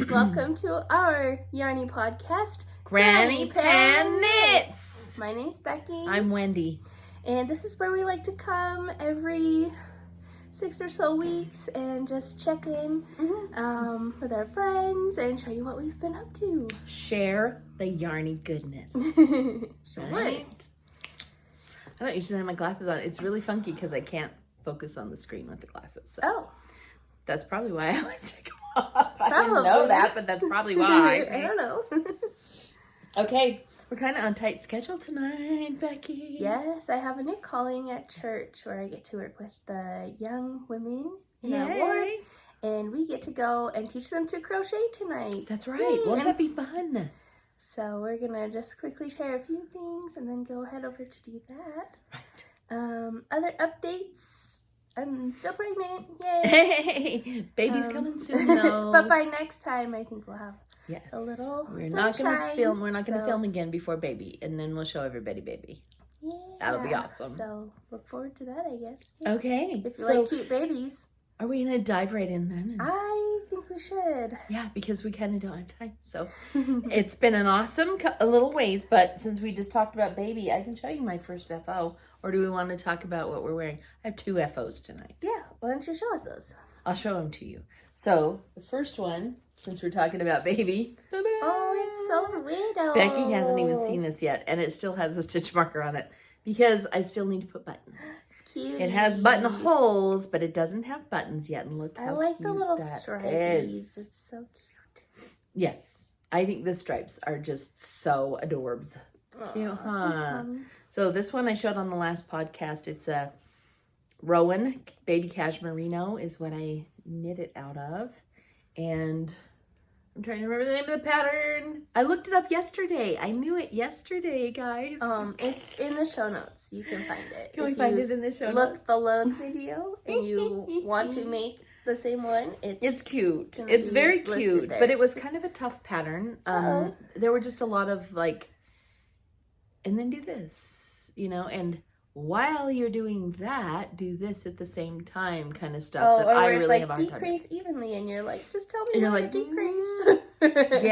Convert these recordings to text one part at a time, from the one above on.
Welcome to our Yarny podcast, Granny Pan Knits. My name's Becky. I'm Wendy. And this is where we like to come every 6 or so weeks and just check in with our friends and show you what we've been up to. Share the yarny goodness. Sure. Right? I don't usually have my glasses on. It's really funky because I can't focus on the screen with the glasses. So Oh. That's probably why I always take them off. Probably. I didn't know that, but that's probably why. I don't know. Okay, we're kind of on tight schedule tonight, Becky. Yes, I have a new calling at church where I get to work with the young women in our ward. Yay. And we get to go and teach them to crochet tonight. That's right. Yay. Won't that be fun? So we're going to just quickly share a few things and then go head over to do that. Right. Other updates. I'm still pregnant. Yay. Hey, baby's coming soon though. But by next time, I think we'll have a little We're sunshine, not going to film. We're not going to film again before baby, and then we'll show everybody baby. Yeah. That'll be awesome. So look forward to that, I guess. Yeah. Okay. If you like cute babies. Are we going to dive right in then? I think we should. Yeah, because we kind of don't have time. So it's been an awesome a little ways, but since we just talked about baby, I can show you my first FO. Or do we want to talk about what we're wearing? I have 2 FOs tonight. Yeah, why don't you show us those? I'll show them to you. So the first one, since we're talking about baby. Ta-da! Oh, it's so little. Becky hasn't even seen this yet, and it still has a stitch marker on it because I still need to put buttons. Cute. It has buttonholes, but it doesn't have buttons yet. And look how I like cute the little that stripies. is. It's so cute. Yes, I think the stripes are just so adorbs. Cute, huh? So this one I showed on the last podcast. It's a Rowan baby cashmere merino is what I knit it out of, and I'm trying to remember the name of the pattern. I looked it up yesterday. I knew it yesterday, guys. It's in the show notes. You can find it. Can we find it in the show notes? Look below the video and you want to make the same one. It's cute. It's very cute, but it was kind of a tough pattern. There were just a lot of like, and then do this, and while you're doing that, do this at the same time kind of stuff that I really have a hard time. Decrease evenly, and you're like, just tell me and you're when like, to decrease.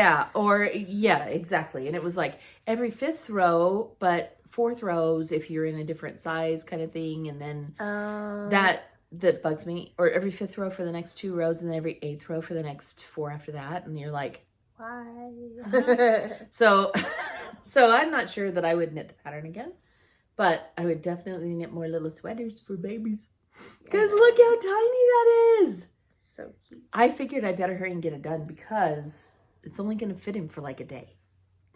Yeah, exactly. And it was like every 5th row, but 4th rows if you're in a different size kind of thing. And then that bugs me. Or every 5th row for the next 2 rows, and then every 8th row for the next 4 after that. And you're like, why? So I'm not sure that I would knit the pattern again. But I would definitely knit more little sweaters for babies. Because look how tiny that is. So cute. I figured I better hurry and get it done because it's only going to fit him for like a day.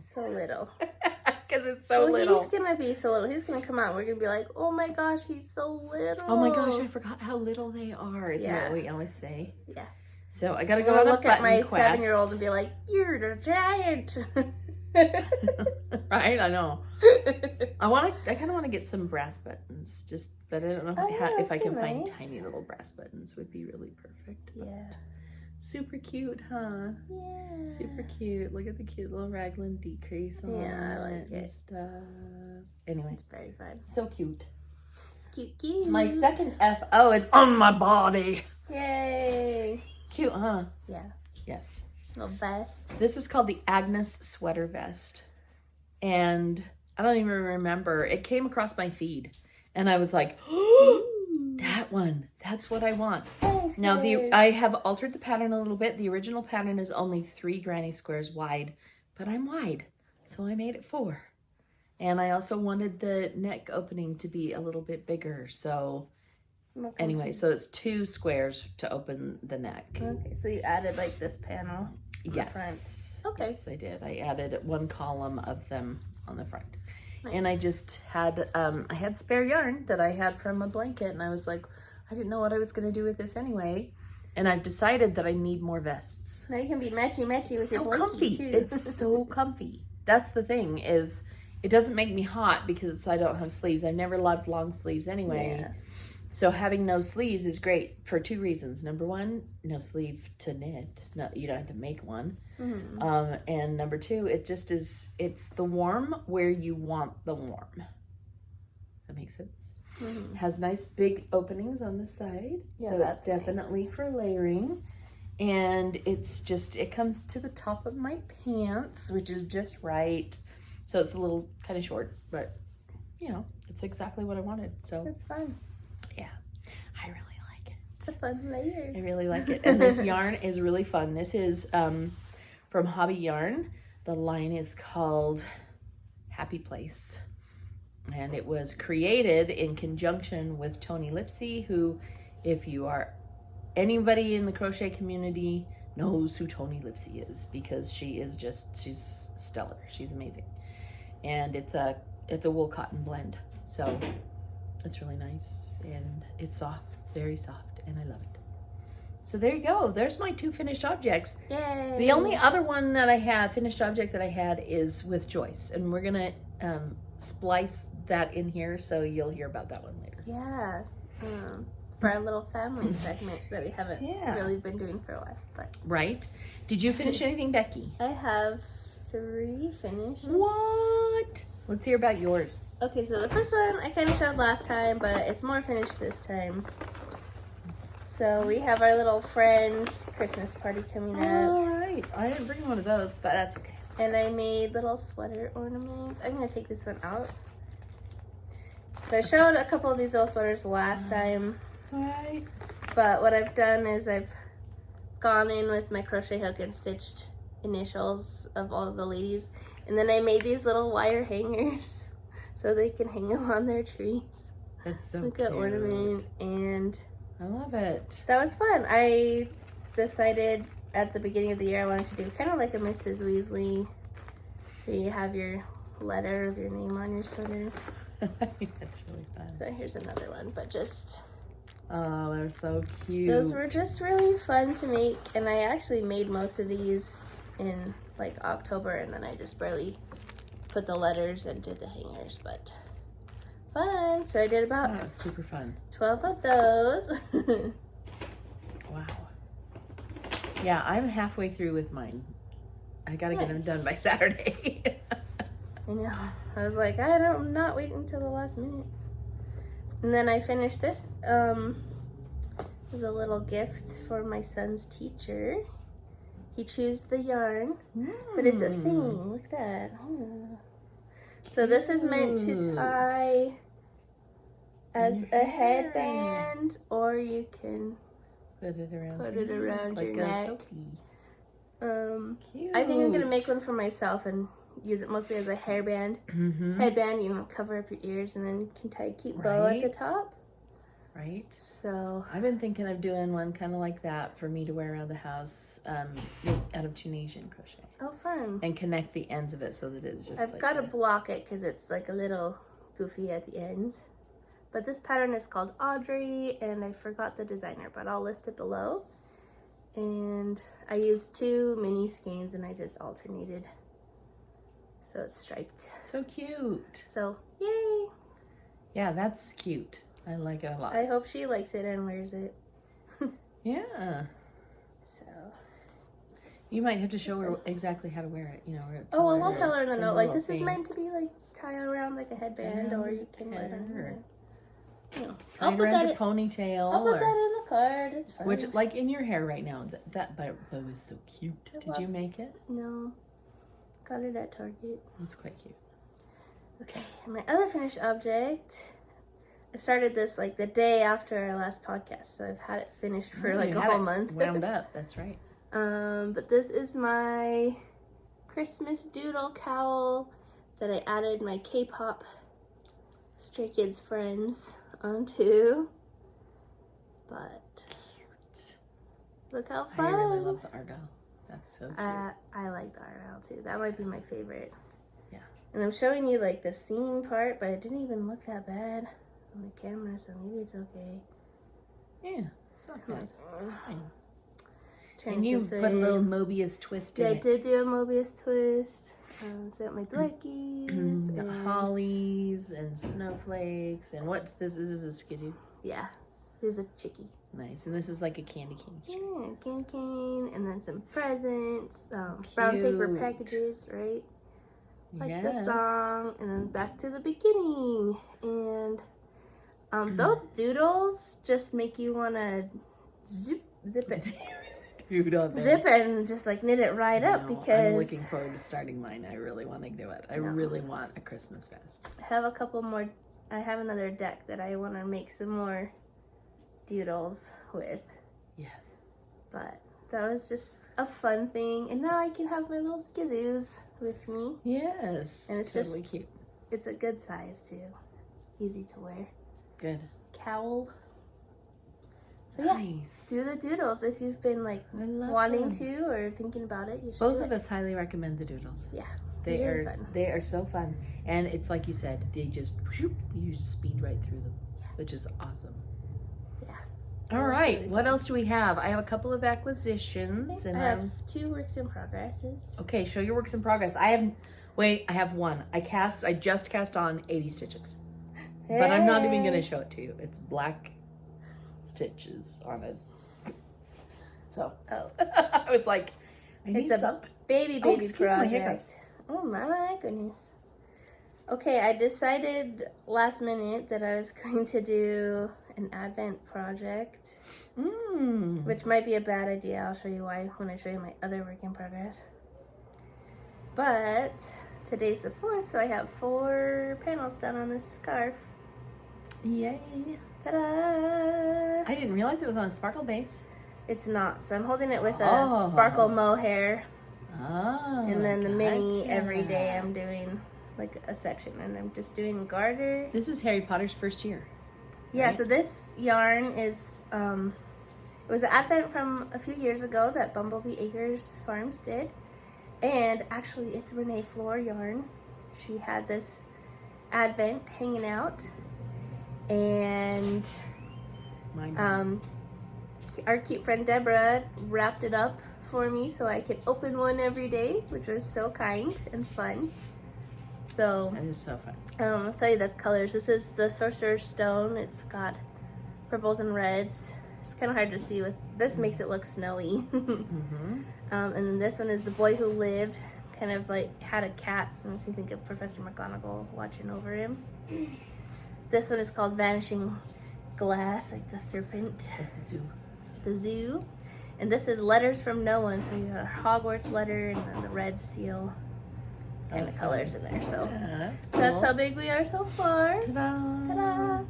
So little. Because it's so little. He's going to be so little. He's going to come out. We're going to be like, oh my gosh, he's so little. Oh my gosh, I forgot how little they are. Isn't that what we always say? Yeah. So I got to go on a look at my quest. 7-year-old and be like, you're the giant. Right, I know. I kind of want to get some brass buttons, but I don't know if I can find tiny little brass buttons. Would be really perfect. Yeah. Super cute, huh? Yeah. Super cute. Look at the cute little raglan decrease on I like and it. stuff. Anyway, It's very fun. so cute. Cute. My second FO is on my body. Yay. Cute, huh? Yeah. Yes. Little vest. This is called the Agnes sweater vest. And I don't even remember. It came across my feed. And I was like, oh, that one. That's what I want. Now, I have altered the pattern a little bit. The original pattern is only 3 granny squares wide. But I'm wide. So I made it 4. And I also wanted the neck opening to be a little bit bigger. So anyway, so it's 2 squares to open the neck. Okay, so you added like this panel. Yes. Okay. Yes, I did. I added 1 column of them on the front. Nice. And I just had, I had spare yarn that I had from a blanket. And I was like, I didn't know what I was going to do with this anyway. And I've decided that I need more vests. Now you can be matchy-matchy with your blankie, comfy. too. It's so comfy. That's the thing is, it doesn't make me hot because I don't have sleeves. I've never loved long sleeves anyway. Yeah. So having no sleeves is great for 2 reasons. Number 1, no sleeve to knit. No, you don't have to make one. Mm-hmm. And number 2, it just is, it's the warm where you want the warm. That makes sense? Mm-hmm. It has nice big openings on the side. Yeah, so it's definitely nice for layering. And it comes to the top of my pants, which is just right. So it's a little kind of short, but you know, it's exactly what I wanted. So It's fun. yeah, I really like it. It's a fun layer. I really like it. And this yarn is really fun. This is from Hobby Yarn. The line is called Happy Place. And it was created in conjunction with Toni Lipsey, who, if you are anybody in the crochet community, knows who Toni Lipsey is, because she's stellar. She's amazing. And it's a wool cotton blend. So it's really nice and it's soft, very soft, and I love it. So there you go. There's my 2 finished objects. Yay! The only other one that I have, finished object that I had, is with Joyce, and we're gonna splice that in here, so you'll hear about that one later. Yeah. For our little family segment that we haven't really been doing for a while. But right? Did you finish anything, Becky? I have 3 finishes. What? Let's hear about yours. Okay, so the first one I kind of showed last time, but it's more finished this time. So we have our little friend's Christmas party coming up. All right. I didn't bring one of those, but that's okay. And I made little sweater ornaments. I'm going to take this one out. So I showed a couple of these little sweaters last time. All right. But what I've done is I've gone in with my crochet hook and stitched initials of all of the ladies. And then I made these little wire hangers so they can hang them on their trees. That's so like cute. An ornament. And I love it. that was fun. I decided at the beginning of the year I wanted to do kind of like a Mrs. Weasley, where you have your letter of your name on your sweater. That's really fun. So here's another one, but just... Oh, they're so cute. Those were just really fun to make, and I actually made most of these in like October, and then I just barely put the letters and did the hangers, but fun. So I did about super fun. 12 of those. Wow. Yeah, I'm halfway through with mine. I gotta get them done by Saturday. I know. I was like, I'm not waiting until the last minute. And then I finished this. It was a little gift for my son's teacher. He chose the yarn, but it's a thing. Look at that. Oh. So this is meant to tie as a headband, or you can put it around like your neck. Cute. I think I'm gonna make one for myself and use it mostly as a hairband. Headband, you know, cover up your ears, and then you can tie a cute bow at the top. Right. So I've been thinking of doing one kind of like that for me to wear around the house, out of Tunisian crochet. Oh, fun. And connect the ends of it so that it's just I've got to block it because it's like a little goofy at the ends. But this pattern is called Audrey, and I forgot the designer, but I'll list it below. And I used 2 mini skeins, and I just alternated. So it's striped. So cute. So, yay! Yeah, that's cute. I like it a lot. I hope she likes it and wears it. Yeah. So. You might have to show her exactly how to wear it, you know. Oh, well, we'll tell her in the note. Like, this is meant to be, like, tie around like a headband, or you can wear it. You know, tie it around your ponytail. I'll put that in the card. It's fine. Which, like, in your hair right now, that bow is so cute. Did you make it? No. Got it at Target. It's quite cute. Okay, and my other finished object, I started this like the day after our last podcast, so I've had it finished for like a whole month. Wound up, that's right. But this is my Christmas Doodle cowl that I added my K-pop Stray Kids friends onto. But cute. Look how fun! I really love the argyle. That's so cute. I like the argyle too. That might be my favorite. Yeah. And I'm showing you like the seam part, but it didn't even look that bad on the camera, so maybe it's okay. Yeah, it's not bad. It's fine. And you put a little Mobius twist in it. Yeah, I did do a Mobius twist. So I got my Dweckies. and hollies and snowflakes. And what's this? This is a skidoo. Yeah, this is a chickie. Nice. And this is like a candy cane string. Yeah, candy cane. And then some presents. Brown paper packages, right? Like the song. And then back to the beginning. And those doodles just make you want to zip it. zip it and just like knit it right up because I'm looking forward to starting mine. I really want to do it. I really want a Christmas vest. I have a couple more. I have another deck that I want to make some more doodles with. Yes. But that was just a fun thing. And now I can have my little skizoos with me. Yes. And it's totally just cute. It's a good size too. Easy to wear. Good. Cowl. Nice. Do the doodles if you've been like wanting to or thinking about it. You should Both of us highly recommend the doodles. Yeah. They really are fun. They are so fun. And it's like you said, you just speed right through them, which is awesome. Yeah. All right. Really what else do we have? I have a couple of acquisitions. And I have 2 works in progresses. Okay, show your works in progress. I have one. I just cast on 80 stitches. Hey. But I'm not even going to show it to you. It's black stitches on it. So, I was like, it's a baby project. Oh my goodness. Okay, I decided last minute that I was going to do an Advent project, which might be a bad idea. I'll show you why when I show you my other work in progress. But today's the 4th, so I have 4 panels done on this scarf. Yay. Ta-da! I didn't realize it was on a sparkle base. It's not, so I'm holding it with a sparkle mohair. Oh. And then the mini, every day I'm doing like a section, and I'm just doing garter. This is Harry Potter's first year. Yeah, right? So this yarn is, it was an Advent from a few years ago that Bumblebee Acres Farms did. And actually it's Renee Floor yarn. She had this Advent hanging out. And our cute friend Deborah wrapped it up for me so I could open one every day, which was so kind and fun. So that is so fun. I'll tell you the colors. This is the Sorcerer's Stone. It's got purples and reds. It's kind of hard to see with this, makes it look snowy. And then this one is The Boy Who Lived. Kind of like had a cat, so it makes me think of Professor McGonagall watching over him. This one is called Vanishing Glass, like the serpent. The zoo. And this is Letters from No One. So you got a Hogwarts letter and then the red seal and the colors in there. So that's how big we are so far. Ta-da. Ta-da.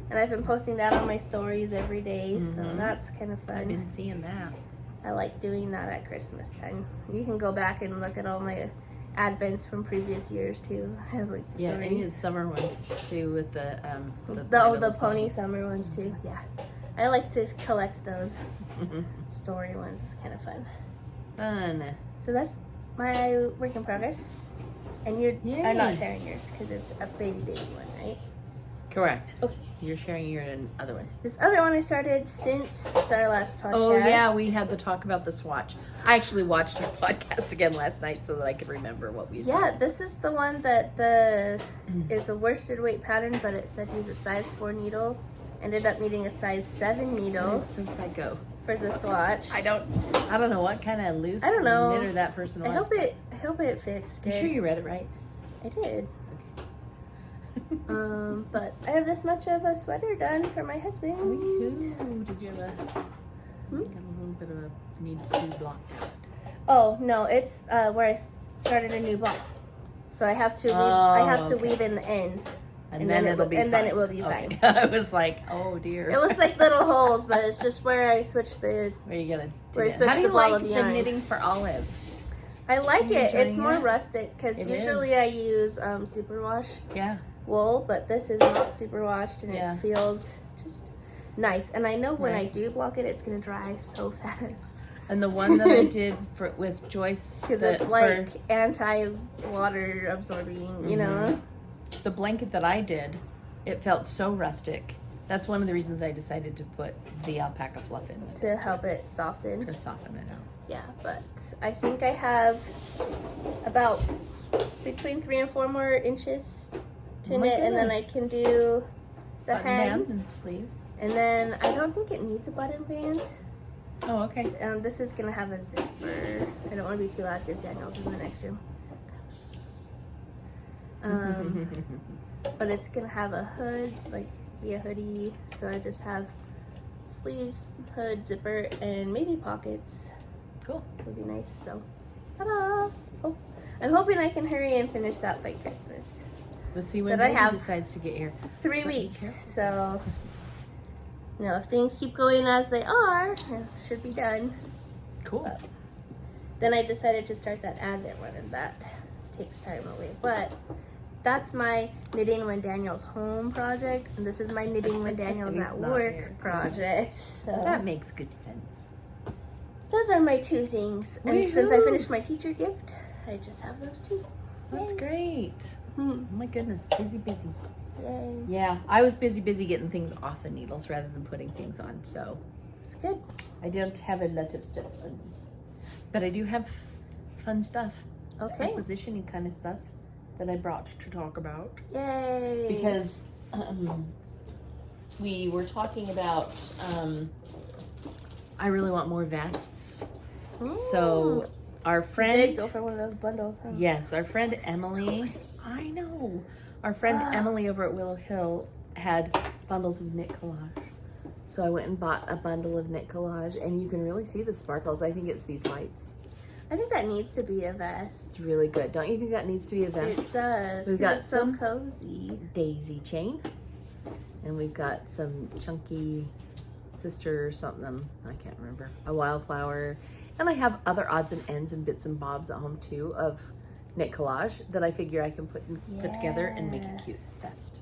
And I've been posting that on my stories every day, so that's kind of fun. I've been seeing that. I like doing that at Christmas time. You can go back and look at all my Advents from previous years too. I have like stories. Yeah, and the summer ones too with the pony summer ones too. Yeah, I like to collect those story ones. It's kind of fun. Fun. So that's my work in progress, and you are not sharing yours because it's a baby one, right? Correct. Okay. You're sharing your other one. This other one I started since our last podcast. Oh yeah, we had the talk about the swatch. I actually watched your podcast again last night so that I could remember what we did. Yeah, this is the one that is a worsted weight pattern, but it said use a size 4 needle. Ended up needing a size 7 needle. So psycho. For the swatch. I don't know what kind of loose knitter that person was. I hope it fits good. You sure you read it right? I did. But I have this much of a sweater done for my husband. Did you have a little bit of a needs to block out? Oh no, it's where I started a new block, so I have to weave in the ends, and then it will be fine. I was like, oh dear. It looks like little holes, but it's just where I switched the. Where you gonna? How do you like the knitting for Olive? I like it. It's more rustic because usually I use superwash. Yeah. Wool, but this is not super washed and it feels just nice. And I know when I do block it, it's gonna dry so fast. And the one that I did with Joyce, because it's like anti-water absorbing, you know. The blanket that I did, it felt so rustic. That's one of the reasons I decided to put the alpaca fluff in to help it soften. To soften it out. Yeah, but I think I have about between 3 and 4 more inches to knit, and then I can do the hem and sleeves. And then I don't think it needs a button band. Oh, okay. This is gonna have a zipper. I don't want to be too loud because Daniel's in the next room. But it's gonna have a hood, like be a hoodie. So I just have sleeves, hood, zipper, and maybe pockets. Cool. Would be nice. So, ta-da! Oh, I'm hoping I can hurry and finish that by Christmas. Let's see when But I Becky have decides to get here. 3 weeks, so if things keep going as they are, it should be done. Cool. But then I decided to start that Advent one, and that takes time away. But that's my knitting when Daniel's home project, and this is my knitting when Daniel's at work project. So that makes good sense. those are my 2 things. And since I finished my teacher gift, I just have those 2. That's great. Oh my goodness, busy. Yay. Yeah, I was busy getting things off the needles rather than putting things on, so. It's good. I don't have a lot of stuff on me. But I do have fun stuff. Okay. Acquisition-y kind of stuff that I brought to talk about. Yay. Because we were talking about, I really want more vests. So our friend... You did go for one of those bundles, huh? Yes, our friend Emily... I know. Our friend Emily over at Willow Hill had bundles of knit collage. So I went and bought a bundle of knit collage, and you can really see the sparkles. I think it's these lights. I think that needs to be a vest. It's really good. Don't you think that needs to be a vest? It does. We've got it's so some cozy. daisy chain, and we've got some chunky sister something. I can't remember. A wildflower, and I have other odds and ends and bits and bobs at home too of knit collage that I figure I can put together and make a cute vest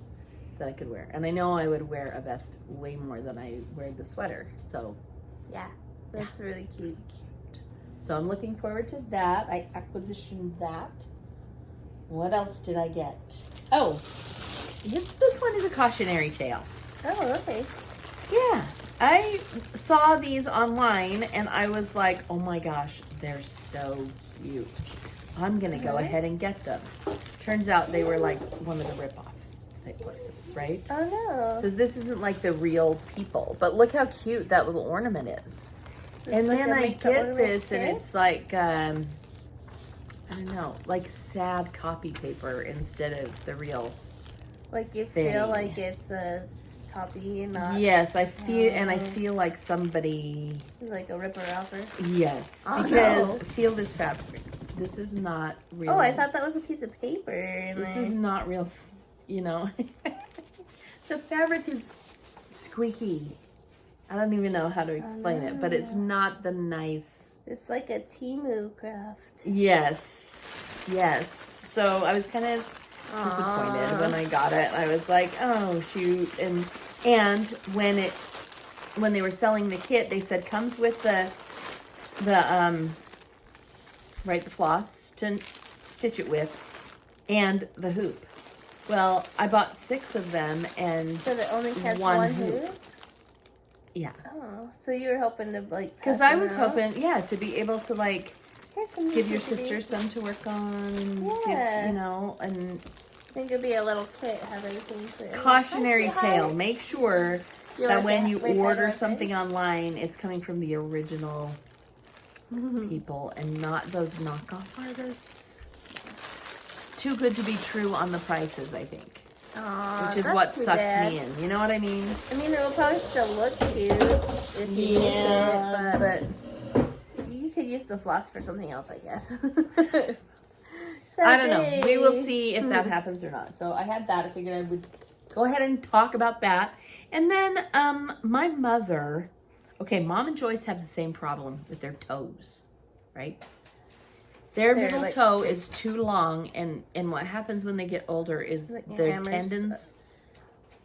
that I could wear. And I know I would wear a vest way more than I wear the sweater. So yeah, that's really cute. So I'm looking forward to that. I acquisitioned that. What else did I get? Oh, this one is a cautionary tale. Oh, okay. Yeah, I saw these online and I was like, oh my gosh, they're so cute. I'm gonna go ahead and get them. Turns out they were like one of the rip-off type places, right? Oh no. Says this isn't like the real people, but look how cute that little ornament is. And like then I get this kit? and it's like, I don't know, like sad copy paper instead of the real Like you thing. feel like it's a copy and not Yes, I feel, and I feel like somebody, like a ripper-offer. yes, Oh, because no. feel this fabric. This is not real. Oh, I thought that was a piece of paper. This is not real, you know. The fabric is squeaky. I don't even know how to explain it, but it's not the nice. It's like a Temu craft. Yes, yes. So I was kind of disappointed when I got it. I was like, oh shoot, and when they were selling the kit, they said comes with the floss to stitch it with, and the hoop. Well, I bought 6 of them, and So it only has one hoop? Yeah. Oh, so you were hoping to like. Because I was hoping, yeah, to be able to like give your sister sister some to work on, and Yeah. give, you know, and I think it'd be a little kit, have everything. So cautionary Hi, tale. Make sure You that wanna when say you hi? Wait, order hi, something online, it's coming from the original people and not those knockoff artists. Too good to be true on the prices, I think. Aw, Which is that's what too sucked bad. me in. You know what I mean? I mean, it will probably still look cute if you use it, but you could use the floss for something else, I guess. I don't know. We will see if that happens or not. So I had that. I figured I would go ahead and talk about that. And then my mother, okay, Mom and Joyce have the same problem with their toes, right? Their middle like toe is too long, and what happens when they get older is Like their hammers. tendons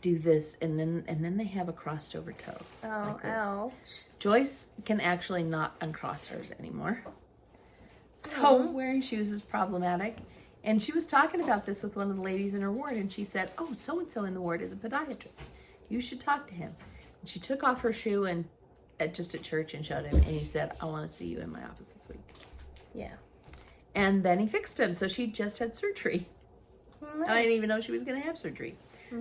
do this, and then they have a crossed over toe. Oh, like this. ouch. Joyce can actually not uncross hers anymore. So wearing shoes is problematic. And she was talking about this with one of the ladies in her ward, and she said, oh, so-and-so in the ward is a podiatrist. You should talk to him. And she took off her shoe and just at church and showed him, and he said, I want to see you in my office this week. Yeah. And then he fixed him, so she just had surgery. And I didn't even know she was going to have surgery.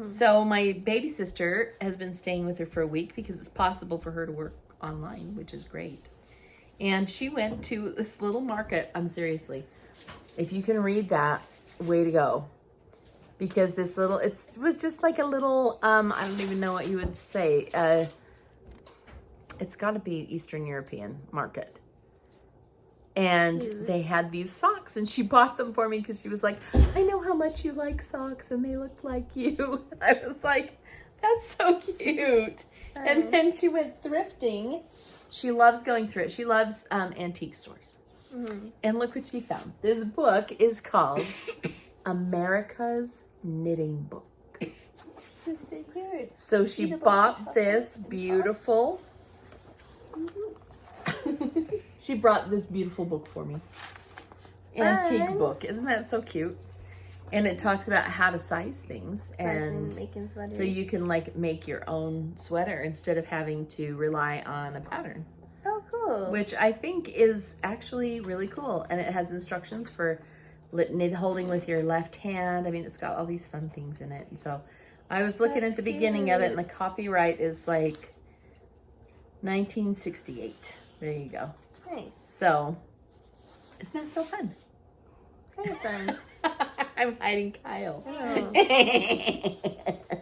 So my baby sister has been staying with her for a week because it's possible for her to work online, which is great. And she went to this little market. I'm seriously, if you can read that, way to go. Because this little, it was just like a little, I don't even know what you would say. It's got to be Eastern European market. And Cute. they had these socks, and she bought them for me because she was like, I know how much you like socks, and they look like you. I was like, that's so cute. And then she went thrifting. She loves going thrift. She loves antique stores. And look what she found. This book is called America's Knitting Book. So she bought this beautiful. She brought this beautiful book for me. Antique book. Isn't that so cute? And it talks about how to size things. And making sweaters. so you can like make your own sweater instead of having to rely on a pattern. Oh, cool. Which I think is actually really cool. And it has instructions for holding with your left hand. I mean, it's got all these fun things in it. And so I was looking at the beginning of it, and the copyright is like 1968. There you go. Nice. So, isn't that so fun? Very fun. I'm hiding Kyle. Oh.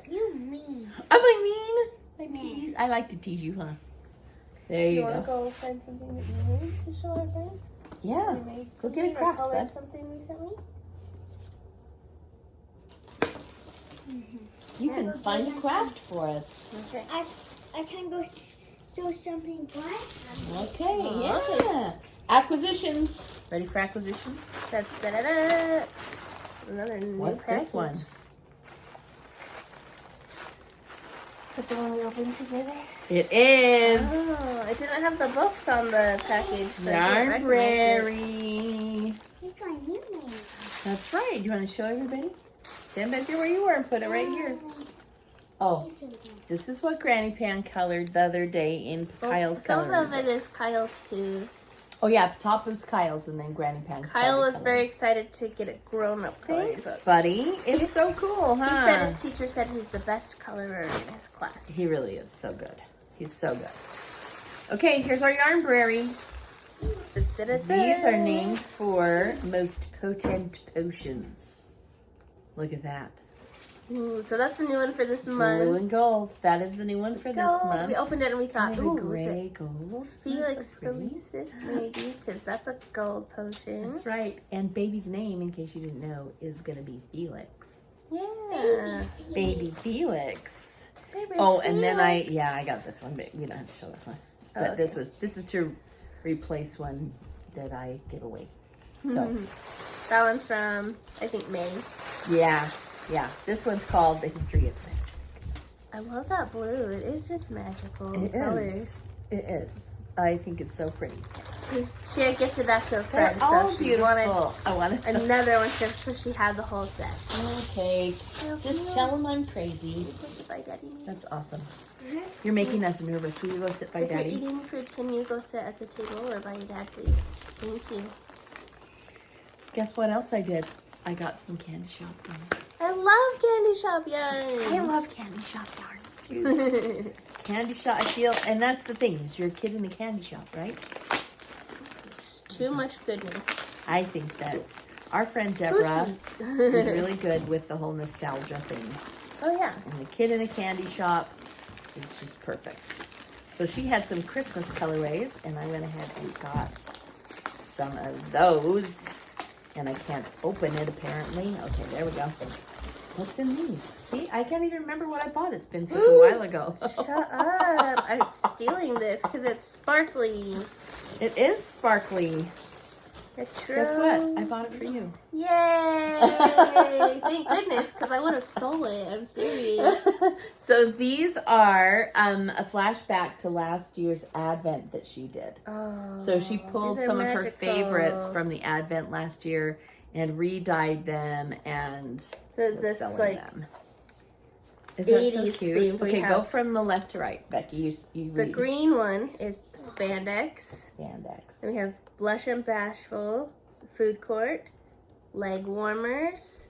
You mean. Am I mean? I like to tease you, huh? There Do you you want to go. go find something that you need to show our friends? Yeah. You made So get a something or craft, colored bud. something recently? You can find a craft for us. Okay. I can go do something black. Okay, yeah. Acquisitions. Ready for acquisitions? That's da-da-da. Another new What's package. this one? Put the one we opened together. It is Oh, it didn't have the books on the package. So I didn't recognize it. Ravelry. This one you made. That's right. You want to show everybody? Stand back there where you were and put it right here. Oh, this is what Granny Pan colored the other day in Kyle's Some color. of it is Kyle's too. Oh yeah, top was Kyle's and then Granny Pan. Kyle was colored. very excited to get it grown up colored. Thanks, But buddy. It's so cool, huh? he said his teacher said he's the best colorer in his class. He really is so good. He's so good. Okay, here's our yarnbrary. These are named for most potent potions. Look at that. Ooh, so that's the new one for this Blue month. and gold. That is the new one for this Gold. month. We opened it and we thought, And a ooh, is gray it gold. Felix That's so pretty. Felicis maybe? Because that's a gold potion. That's right. And baby's name, in case you didn't know, is going to be Felix. Yeah. Baby Felix. Baby Oh, and then I Felix. got this one, but you don't have to show that one. Oh, But okay. this is to replace one that I give away. So, That one's from, I think, May. yeah. This one's called The History of Magic. I love that blue. It is just magical It color. is. It is. I think it's so pretty. She had gifted that to a They're friend, all so she beautiful. wanted I want to. another one, so she had the whole set. Okay. Just tell them I'm crazy. Go sit by Daddy. That's awesome. You're making us nervous. Will you go sit by If Daddy? you're eating food, can you go sit at the table or by your dad, please? Thank you. Guess what else I did? I got some candy shop yarns. I love candy shop yarns. I love candy shop yarns too. Candy shop, I feel, and that's the thing, is you're a kid in a candy shop, right? It's too much goodness. I think that our friend Deborah is really good with the whole nostalgia thing. Oh yeah. And the kid in a candy shop is just perfect. So she had some Christmas colorways, and I went ahead and got some of those. And I can't open it, apparently. Okay, there we go. What's in these? See, I can't even remember what I bought. It's been such a while ago. Shut up. I'm stealing this because it's sparkly. It is sparkly. It's true. Guess what? I bought it for you. Yay! Thank goodness, because I would have stole it. I'm serious. So these are a flashback to last year's Advent that she did. Oh, So she pulled these are some of her magical. favorites from the Advent last year and re-dyed them and So is was this selling like them. Is that 80s so cute? theme we Okay, go have? from the left to right, Becky. You the read green one is spandex. spandex. And we have blush and bashful, food court, leg warmers,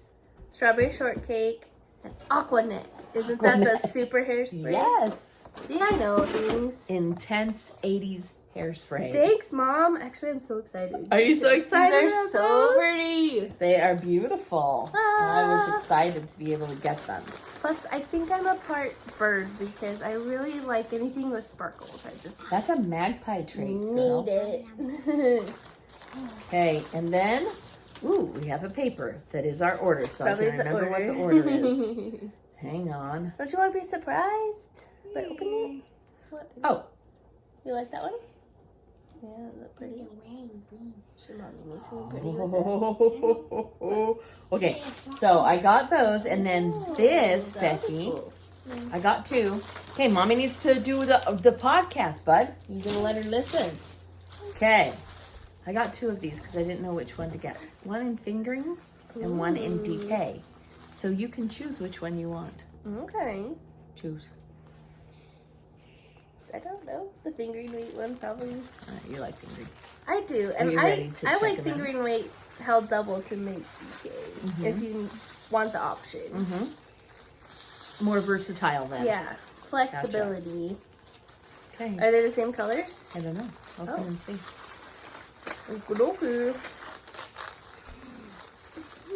strawberry shortcake, and aquanet. Isn't that Aquanet. the super hairspray? Yes. See, I know things. Intense 80s hairspray. Thanks, Mom. Actually, I'm so excited. Are you so excited These are about so those? pretty. They are beautiful. I was Ah. excited to be able to get them. Plus, I think I'm a part bird because I really like anything with sparkles. I just That's a magpie trait, girl. need it. Okay, and then, we have a paper that is our order, so I Probably can the remember what the order is. Hang on. Don't you want to be surprised by opening it? What? Oh. You like that one? Yeah, that's pretty. She mommy makes me pretty with Okay, so I got those, and then this, Becky, cool. I got 2. Okay, mommy needs to do the podcast, bud. You gonna let her listen? Okay, I got 2 of these because I didn't know which one to get. One in fingering and one in DK. So you can choose which one you want. Okay. Choose. I don't know. The fingering weight one probably. You like fingering. I do. Are you ready to I check like them fingering weight held double to make DK if you want the option. More versatile then. Yeah. Flexibility. Okay. Are they the same colors? I don't know. Open and see. Okay.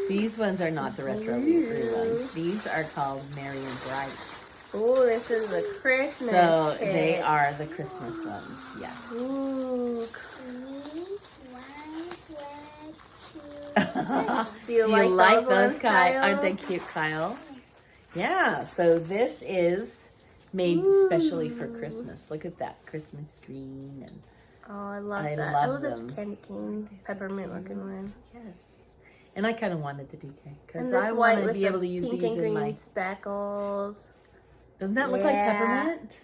These ones are not the retro blue ones. These are called Merry and Bright. Oh, this is a Christmas So kit. they are the Christmas ones, yes. Ooh. 1, 2, Do you like those ones, Kyle? Aren't they cute, Kyle? Yeah, so this is made especially for Christmas. Look at that Christmas green. And Oh, I love I that. love I love them. this candy cane peppermint looking one. yes. And I kind of wanted the DK because And this I white want to with be the able to use pink these and in green my... speckles. Doesn't that look like Yeah. peppermint?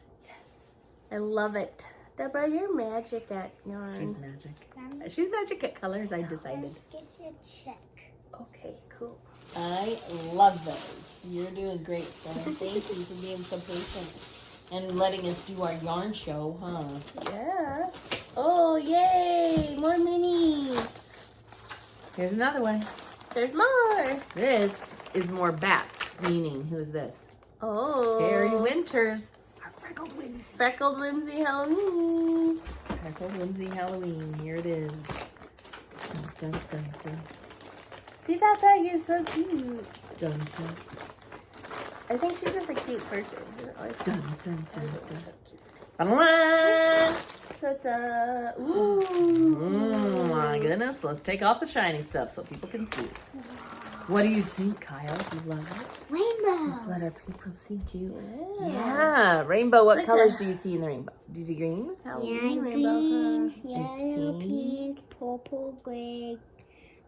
I love it. Deborah, you're magic at yarn. She's magic. She's magic at colors, I decided. Let's get you a check. Okay, cool. I love those. You're doing great, so thank you for being so patient and letting us do our yarn show, huh? Yeah. Oh, yay! More minis. Here's another one. There's more. This is more bats, meaning, who's this? Oh. Keri Winters. Our freckled whimsy. Freckled whimsy Halloweenies. Freckled whimsy Halloween. Here it is. Dun, dun, dun, dun. See, that bag is so cute. Dun, dun, I think she's just a cute person. dun, dun, dun, dun. So cute. Ba-da-da. Ta-da. Ooh. Oh my goodness. Let's take off the shiny stuff so people can see. What do you think, Kyle? Do you love it? Rainbow. Let's let our people see too. Yeah. Yeah. Rainbow. What Look colors at- do you see in the rainbow? Do you see green? Halloween Yeah, rainbow, green, huh? yellow, pink. pink, purple, gray,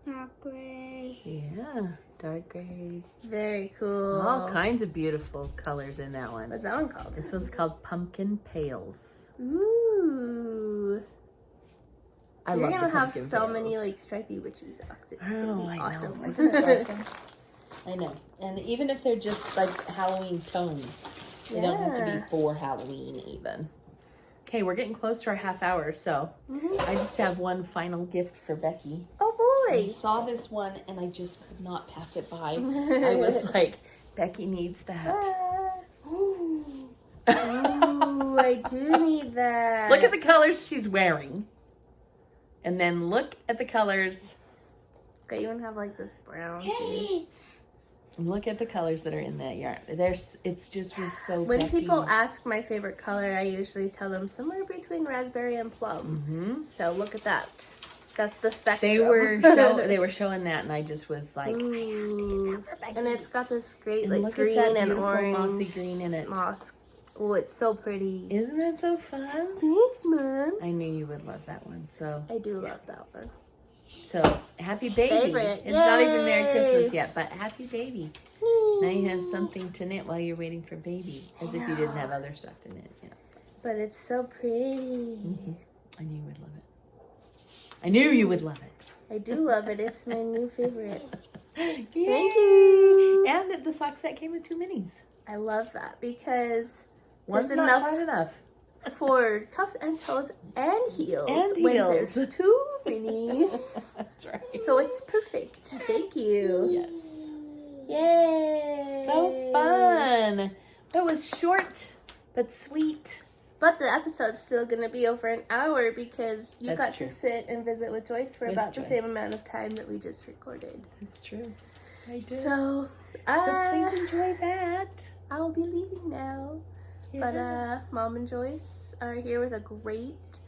dark gray. Yeah. Dark grays. Very cool. All kinds of beautiful colors in that one. What's that one called? This one's called Pumpkin Pails. Ooh. I You're love gonna the have pumpkin so pails. many like stripy witchy socks. It's Oh, gonna be I know. awesome. Isn't it awesome? I know. And even if they're just like Halloween tone, they don't have to be Yeah. for Halloween even. Okay, we're getting close to our half hour, so I just have one final gift for Becky. Oh I boy. saw this one and I just could not pass it by. I was like, Becky needs that. Ah. Ooh, I do need that. Look at the colors she's wearing. And then look at the colors. Okay, you even have like this brown piece. Hey, And look at the colors that are in that yarn. It's just was so When Becky. people ask my favorite color, I usually tell them somewhere between raspberry and plum. Mhm. So look at that. That's the spectrum. They were showing that, and I just was like, Ooh. And it's got this great and like look green at that and beautiful orange mossy green in it. moss. Oh, it's so pretty. Isn't that so fun? Thanks, Mom. I knew you would love that one. So I do love that one. happy baby. Favorite. It's not even Yay. Merry Christmas yet, but happy baby. Now you have something to knit while you're waiting for baby, as if you didn't have other stuff to knit. Yeah. But it's so pretty. I knew you would love it. I knew you would love it. I do love it. It's my new favorite. Thank you. And the sock set came with 2 minis. I love that because One's there's not enough quite enough. for cuffs and toes and heels. And when heels. there's 2 minis. That's right. So it's perfect. Thank you. Yes. Yay. So fun. That was short but sweet. But the episode's still going to be over an hour because you That's got true. to sit and visit with Joyce for With about Joyce. the same amount of time that we just recorded. That's true. I did. So please enjoy that. I'll be leaving now. Yeah. But Mom and Joyce are here with a great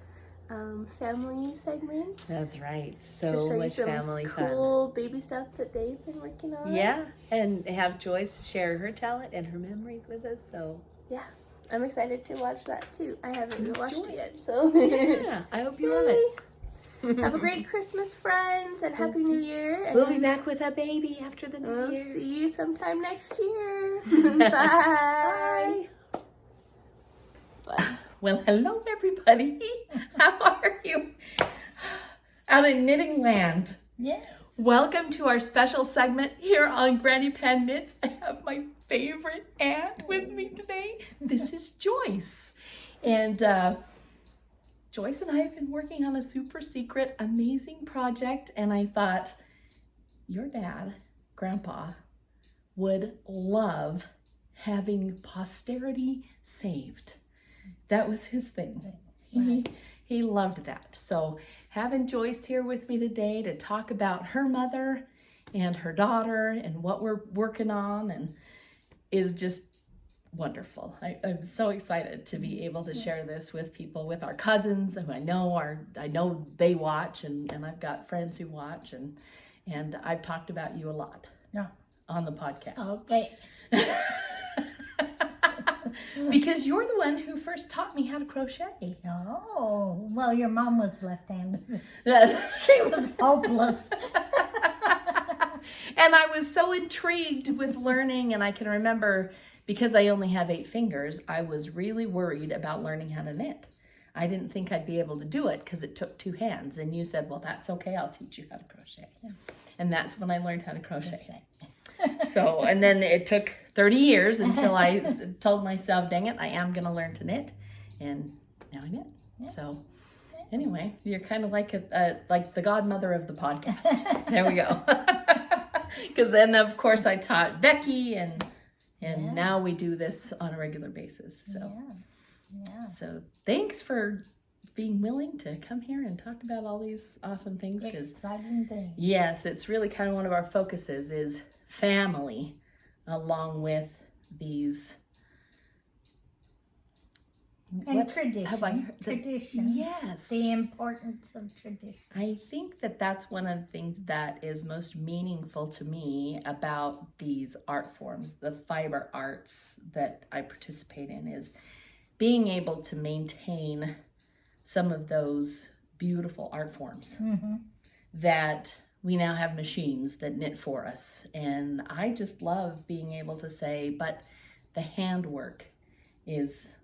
family segments. That's right. Just So show you much some family fun. cool baby stuff that they've been working on. Yeah, and have Joyce share her talent and her memories with us. So yeah, I'm excited to watch that too. I haven't watched it yet, so yeah, I hope you love it. Have a great Christmas, friends, and Happy New Year. And we'll be back with a baby after the New we'll Year. see you sometime next year. Bye. Bye. Well, hello everybody. How are you? Out in knitting land. Yes. Welcome to our special segment here on Granny Pan Knits. I have my favorite aunt with me today. This is Joyce. And Joyce and I have been working on a super secret, amazing project. And I thought, your dad, Grandpa, would love having posterity saved. That was his thing. He loved that. So having Joyce here with me today to talk about her mother and her daughter and what we're working on and is just wonderful. I'm so excited to be able to share this with people, with our cousins who I know they watch, and I've got friends who watch, and I've talked about you a lot on the podcast. Okay. Because you're the one who first taught me how to crochet. Oh, well, your mom was left-handed. She was hopeless. And I was so intrigued with learning, and I can remember, because I only have 8 fingers, I was really worried about learning how to knit. I didn't think I'd be able to do it because it took 2 hands. And you said, well, that's okay, I'll teach you how to crochet. Yeah. And that's when I learned how to crochet. So, and then it took 30 years until I told myself, dang it, I am going to learn to knit. And now I knit. Yeah. So anyway, you're kind of like like the godmother of the podcast. There we go. Because then, of course, I taught Becky, and now we do this on a regular basis. So, So thanks for being willing to come here and talk about all these awesome things. Exciting things. Yes, it's really kind of one of our focuses is family, along with these. And tradition. Have I heard tradition. Yes. The importance of tradition. I think that that's one of the things that is most meaningful to me about these art forms, the fiber arts that I participate in, is being able to maintain some of those beautiful art forms that we now have machines that knit for us. And I just love being able to say, but the handwork is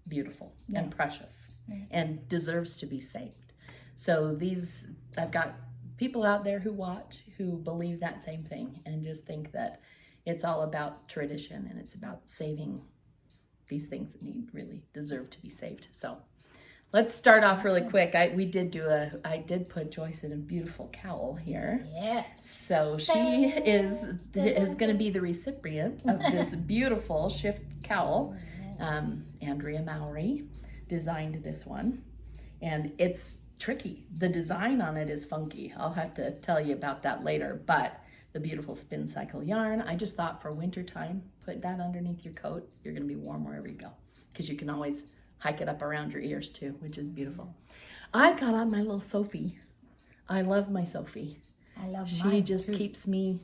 beautiful and precious and deserves to be saved. So I've got people out there who watch who believe that same thing and just think that it's all about tradition and it's about saving these things that really deserve to be saved. So let's start off really quick. I did put Joyce in a beautiful cowl here. Yes. So she is going to be the recipient of this beautiful shift cowl. Andrea Mowry designed this one, and it's tricky. The design on it is funky. I'll have to tell you about that later, but the beautiful spin cycle yarn, I just thought for winter time, put that underneath your coat. You're going to be warm wherever you go, because you can always hike it up around your ears too, which is beautiful. I've got on my little Sophie. I love my Sophie. I love she mine just too. keeps me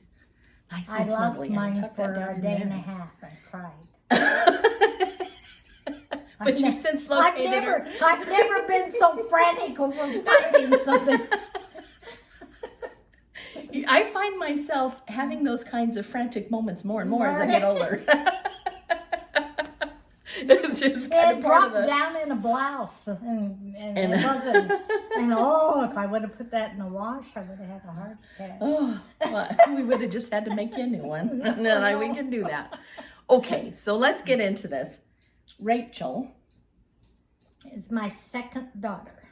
nice I and lost snuggly. mine for a day and a half. I cried. But you've since located her. I've never been so frantic over finding something. I find myself having those kinds of frantic moments more and more as I get older. It's just kind It of part of dropped down in a blouse, and it wasn't. And if I would have put that in the wash, I would have had a heart attack. Oh, well, we would have just had to make you a new one. No, we can do that. Okay, so let's get into this. Rachel is my second daughter.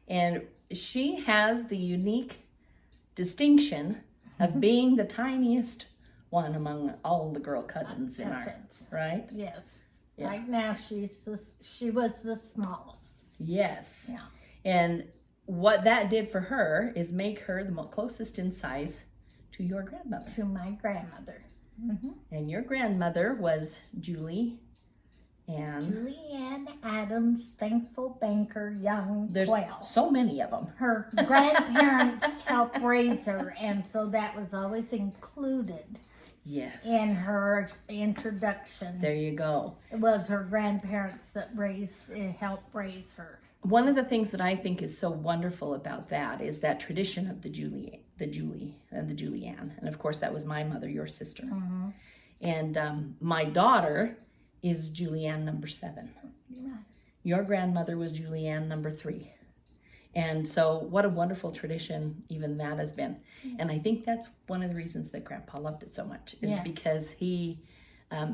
And she has the unique distinction of being the tiniest one among all the girl cousins in our, right? Yes. Yeah. Right now she was the smallest. Yes. Yeah. And what that did for her is make her the closest in size to your grandmother. To my grandmother. And your grandmother was Julie And Julianne Adams, Thankful Banker, Young there's Quail. so many of them. Her grandparents helped raise her, and so that was always included Yes. in her introduction. There you go. It was her grandparents that helped raise her. One of the things that I think is so wonderful about that is that tradition of the Julie and the Julianne. And of course, that was my mother, your sister. Mm-hmm. And my daughter is Julianne number 7. Yeah. Your grandmother was Julianne number 3. And so what a wonderful tradition even that has been. And I think that's one of the reasons that Grandpa loved it so much is because he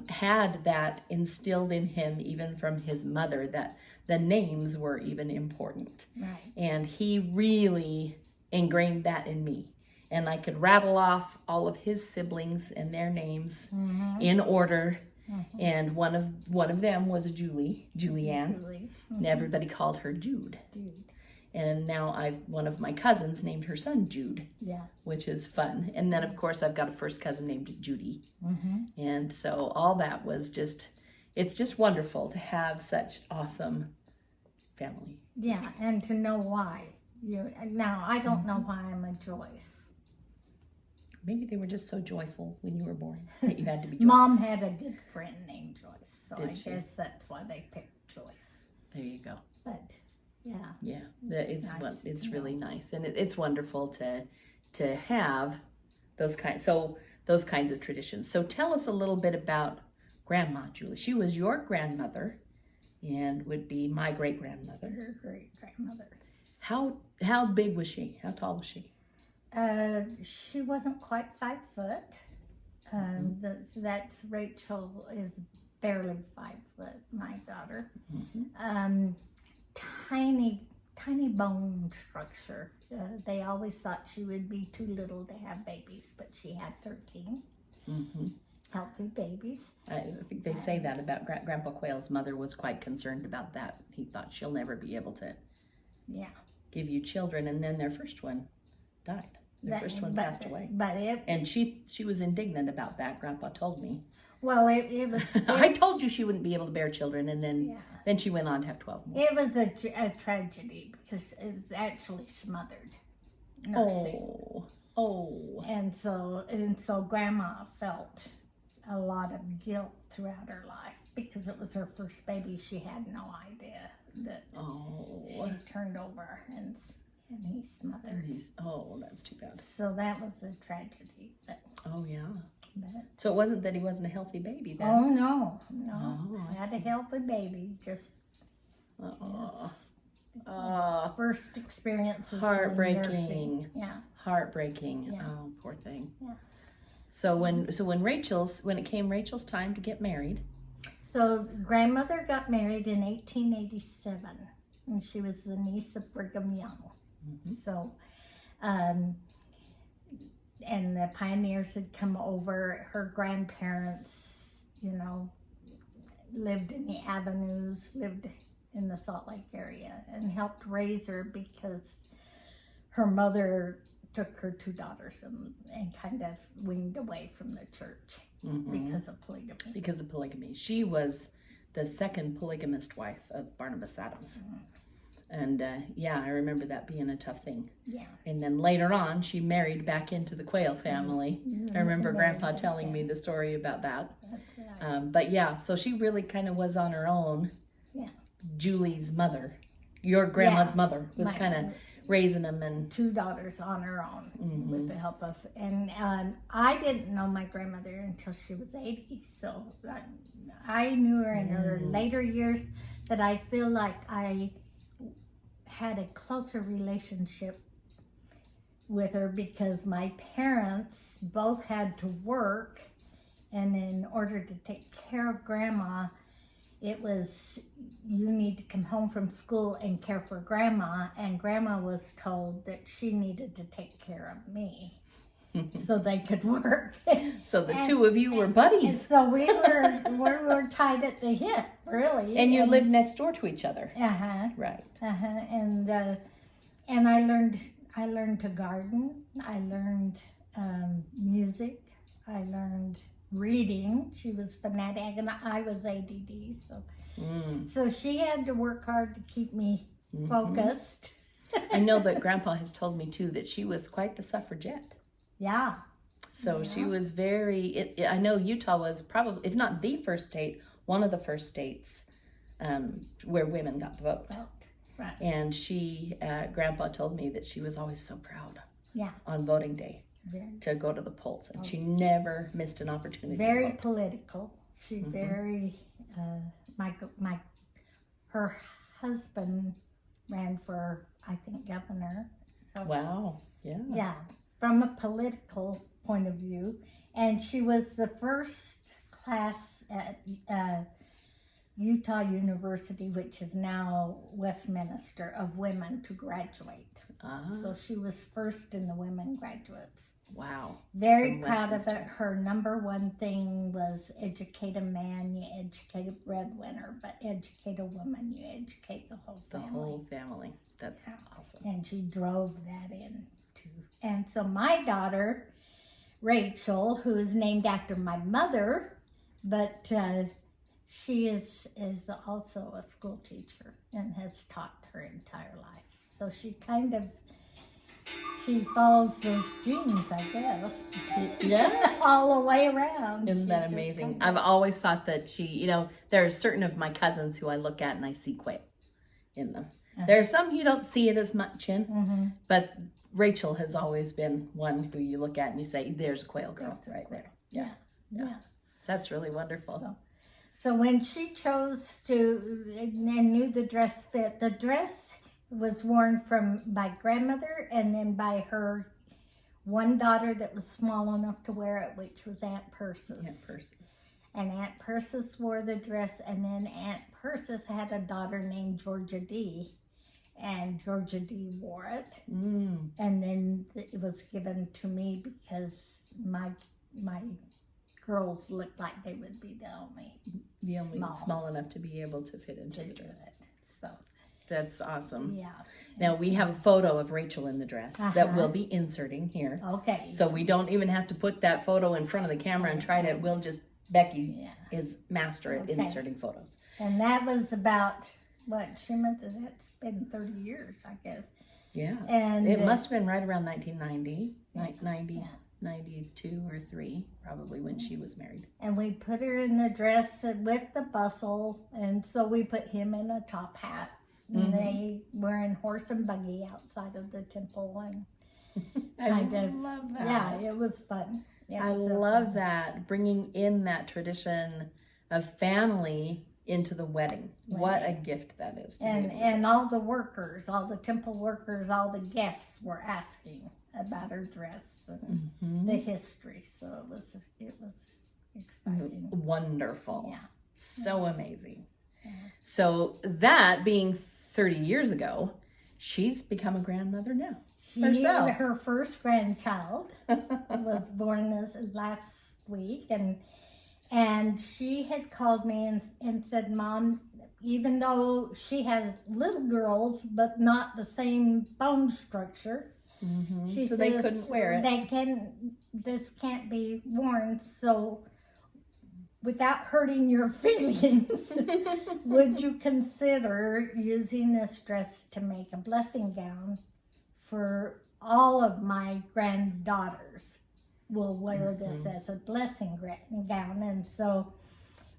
had that instilled in him even from his mother that the names were even important. Right. And he really ingrained that in me. And I could rattle off all of his siblings and their names in order. Mm-hmm. And one of them was a Julianne. Julie. And everybody called her Jude. Dude. And now one of my cousins named her son Jude. Yeah. Which is fun. And then of course I've got a first cousin named Judy. Mm-hmm. And so all that was it's just wonderful to have such awesome family. Yeah, and to know why. Now, I don't know why I'm a Joyce. Maybe they were just so joyful when you were born that you had to be joyful. Mom had a good friend named Joyce, so Did I she? guess that's why they picked Joyce. There you go. But, yeah. Yeah, It's nice it's to really know. nice, and it's wonderful to have those kinds of traditions. So tell us a little bit about Grandma Julie. She was your grandmother, and would be my great grandmother. Her great-grandmother. How big was she? How tall was she? She wasn't quite 5 foot. That's Rachel is barely 5 foot, my daughter. Mm-hmm. Tiny bone structure. They always thought she would be too little to have babies, but she had 13 healthy babies. I think they say that about Grandpa Quayle's mother was quite concerned about that. He thought she'll never be able to give you children, and then their first one died. Their first one passed away. And she was indignant about that, Grandpa told me. Well, it was... I told you she wouldn't be able to bear children, and then she went on to have 12 more. It was a tragedy because it's actually smothered nursing. Oh. And so Grandma felt a lot of guilt throughout her life because it was her first baby. She had no idea that she turned over and he smothered. That's too bad. So that was a tragedy. But so it wasn't that he wasn't a healthy baby then? Oh, no. Oh, had a healthy baby. Just first experiences. Heartbreaking. In nursing. Yeah. Heartbreaking. Yeah. Oh, poor thing. Yeah. So when it came Rachel's time to get married. So grandmother got married in 1887, and she was the niece of Brigham Young. Mm-hmm. So, and the pioneers had come over. Her grandparents, lived in the avenues, lived in the Salt Lake area, and helped raise her because her mother took her 2 daughters and kind of weaned away from the church because of polygamy. Because of polygamy. She was the second polygamist wife of Barnabas Adams. Mm-hmm. And I remember that being a tough thing. Yeah. And then later on, she married back into the Quayle family. Mm-hmm. I remember Grandpa telling me the story about that. That's right. So she really kind of was on her own. Yeah. Julie's mother, your grandma's mother, was kind of raising them, and 2 daughters on her own with the help of, and I didn't know my grandmother until she was 80. So I knew her in her later years, but I feel like I had a closer relationship with her because my parents both had to work, and in order to take care of Grandma, it was, you need to come home from school and care for Grandma, and Grandma was told that she needed to take care of me so they could work. So the 2 of you were buddies. And so we were tied at the hip, really. And you lived next door to each other. Right. And I learned to garden. I learned music. I learned reading. She was fanatic, and I was ADD, so she had to work hard to keep me focused. I know that Grandpa has told me too that she was quite the suffragette. Yeah. So she was very. I know Utah was probably, if not the first state, one of the first states where women got the vote. Right. And she, Grandpa told me that she was always so proud. Yeah. On voting day. To go to the polls, and she never missed an opportunity. Very political. She very her husband ran for, I think, governor. So, wow. Yeah. Yeah, from a political point of view, and she was the first class at Utah University, which is now Westminster, of women to graduate. So she was first in the women graduates. Wow. Very proud of it. Her number one thing was educate a man, you educate a breadwinner, but educate a woman, you educate the whole family. The whole family. That's awesome. And she drove that in too. And so my daughter, Rachel, who is named after my mother, but she is also a school teacher and has taught her entire life. So she follows those genes, I guess. Yeah. All the way around. Isn't that amazing? I've always thought that she, there are certain of my cousins who I look at and I see quail in them. There are some you don't see it as much in, but Rachel has always been one who you look at and you say, there's a quail girl right there. Yeah. That's really wonderful. So when she chose to and knew the dress fit, the dress was worn by grandmother and then by her one daughter that was small enough to wear it, which was Aunt Persis. Aunt Persis. And Aunt Persis wore the dress, and then Aunt Persis had a daughter named Georgia D, and Georgia D wore it. And then it was given to me because my girls looked like they would be the only small enough to be able to fit into the dress. So that's awesome. yeah. Now we have a photo of Rachel in the dress that we'll be inserting here. Okay. So we don't even have to put that photo in front of the camera and try to. We'll just Becky is master at inserting photos. And that was about that's been 30 years, I guess. Yeah. And it must have been right around 1990, 92 or 3, probably, when she was married. And we put her in the dress with the bustle, and so we put him in a top hat. And they were in horse and buggy outside of the temple, and love that. Yeah, it was fun. Yeah, I love that, bringing in that tradition of family into the wedding. What a gift that is. And all the workers, all the temple workers, all the guests were asking about her dress and the history. So it was exciting. Wonderful. Yeah. So amazing. Yeah. So that being 30 years ago, she's become a grandmother now. Her first grandchild was born last week, and she had called me and said, Mom, even though she has little girls, but not the same bone structure, she says they couldn't wear it. This can't be worn, so without hurting your feelings, would you consider using this dress to make a blessing gown for all of my granddaughters? Will wear this as a blessing gown. And so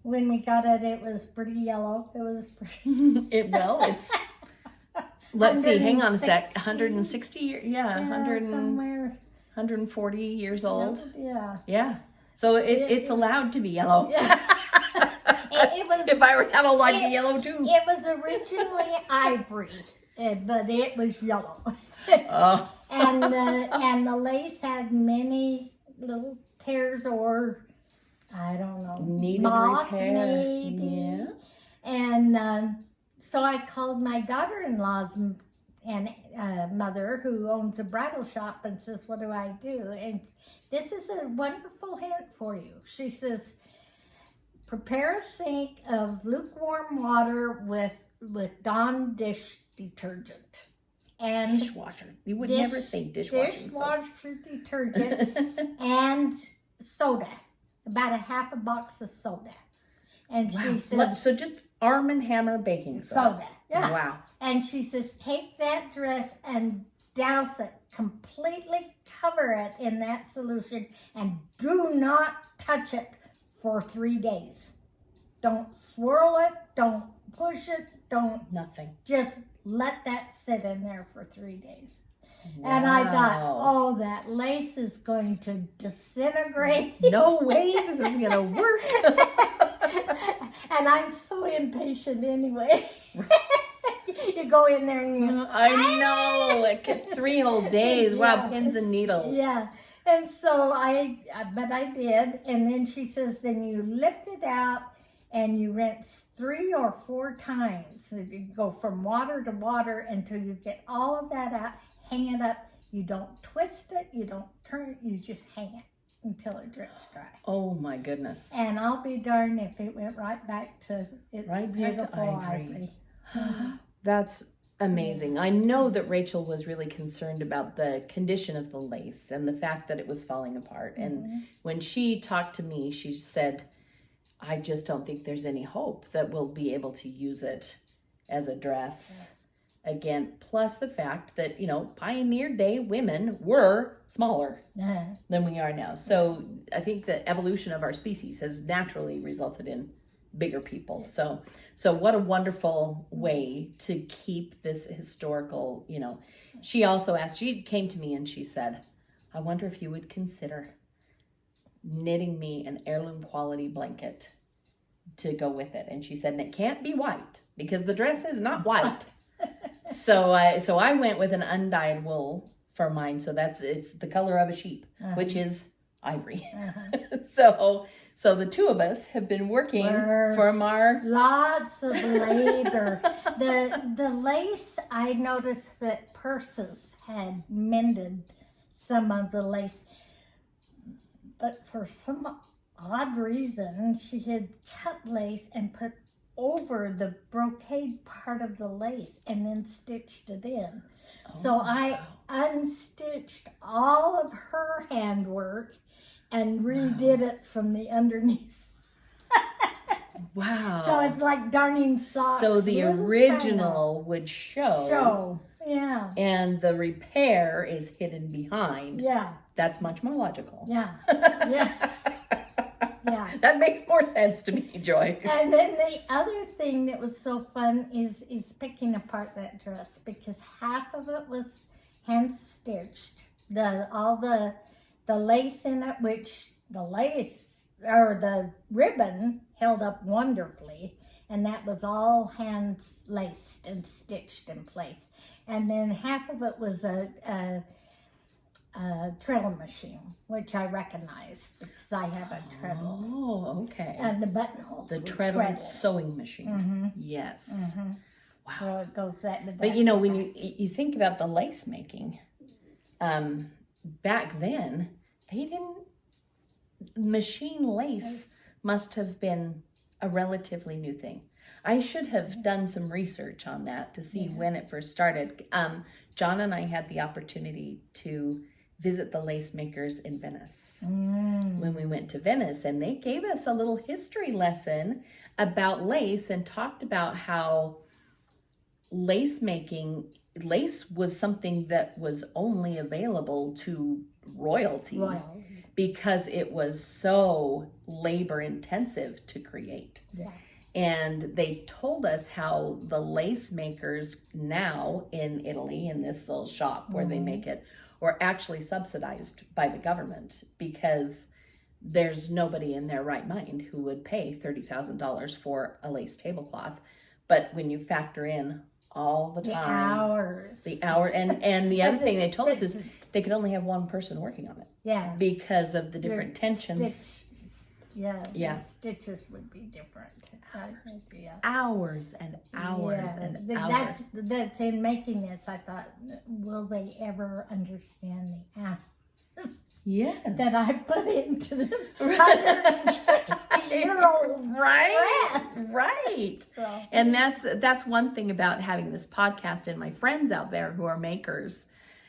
when we got it, it was pretty yellow. It was pretty. It's. Let's see. Hang on a sec. 160 years. Yeah, 100 somewhere. 140 years old. Yeah. Yeah. So it's allowed to be yellow. Yeah. It was. If I were had a like yellow too. It was originally ivory, but it was yellow. Oh. And the lace had many little tears, or I don't know, needed moth repair. Maybe. Yeah. And so I called my daughter-in-law's mother, who owns a bridal shop, and says, what do I do? And this is a wonderful hint for you. She says, prepare a sink of lukewarm water with Dawn dish detergent. And dishwasher. You would never think dishwasher. Dishwasher detergent and soda. about a half a box of soda. And Wow. she says, So just Arm & Hammer baking soda. Yeah. Wow. And she says, take that dress and douse it, completely cover it in that solution, and do not touch it for 3 days. Don't swirl it, don't push it, don't, Nothing. just let that sit in there for 3 days. Wow. And I thought, oh, that lace is going to disintegrate. No way this is going to work. And I'm so impatient anyway. You go in there and you... I know. It kept 3 whole days. Wow, pins and needles. Yeah. And so I did. And then she says, then you lift it out and you rinse 3 or 4 times. So you go from water to water until you get all of that out. Hang it up. You don't twist it. You don't turn it. You just hang it until it drips dry. Oh my goodness. And I'll be darned if it went right back to its Right back to beautiful ivory. ivory. That's amazing. I know that Rachel was really concerned about the condition of the lace and the fact that it was falling apart. And when she talked to me, she said, I just don't think there's any hope that we'll be able to use it as a dress again. Plus the fact that, you know, pioneer day women were smaller than we are now. So I think the evolution of our species has naturally resulted in bigger people. So what a wonderful way to keep this historical, you know. She also asked, she came to me and she said, I wonder if you would consider knitting me an heirloom quality blanket to go with it. And she said, and it can't be white because the dress is not white. So I went with an undyed wool for mine. So it's the color of a sheep, which is ivory. So the 2 of us have been working from our... Lots of labor. The lace, I noticed that Purses had mended some of the lace. But for some odd reason, she had cut lace and put over the brocade part of the lace and then stitched it in. So I unstitched all of her handwork and redid it from the underneath. Wow. So it's like darning socks. So the original would show. Yeah. And the repair is hidden behind. Yeah. That's much more logical. Yeah. Yeah. Yeah. That makes more sense to me, Joy. And then the other thing that was so fun is picking apart that dress, because half of it was hand stitched. All the lace in it, which the lace or the ribbon held up wonderfully, and that was all hand laced and stitched in place. And then half of it was a treadle machine, which I recognized because I have a treadle. Oh, okay. And the buttonholes. The treadle sewing machine. Yes. Wow. So it goes that. But you know, when you think about the lace making, back then they didn't. Machine lace must have been a relatively new thing. I should have done some research on that to see when it first started. John and I had the opportunity to visit the lace makers in Venice when we went to Venice, and they gave us a little history lesson about lace and talked about how lace was something that was only available to royalty because it was so labor intensive to create. Yeah. And they told us how the lace makers now in Italy, in this little shop where they make it, were actually subsidized by the government because there's nobody in their right mind who would pay $30,000 for a lace tablecloth. But when you factor in all the time, the hour, and the other thing they told us is they could only have one person working on it. Yeah. Because of the different tensions. Your stitches would be different. Hours and hours and hours. That's in making this. I thought, will they ever understand the hours that I put into this 160-year-old right. So. And that's one thing about having this podcast and my friends out there who are makers.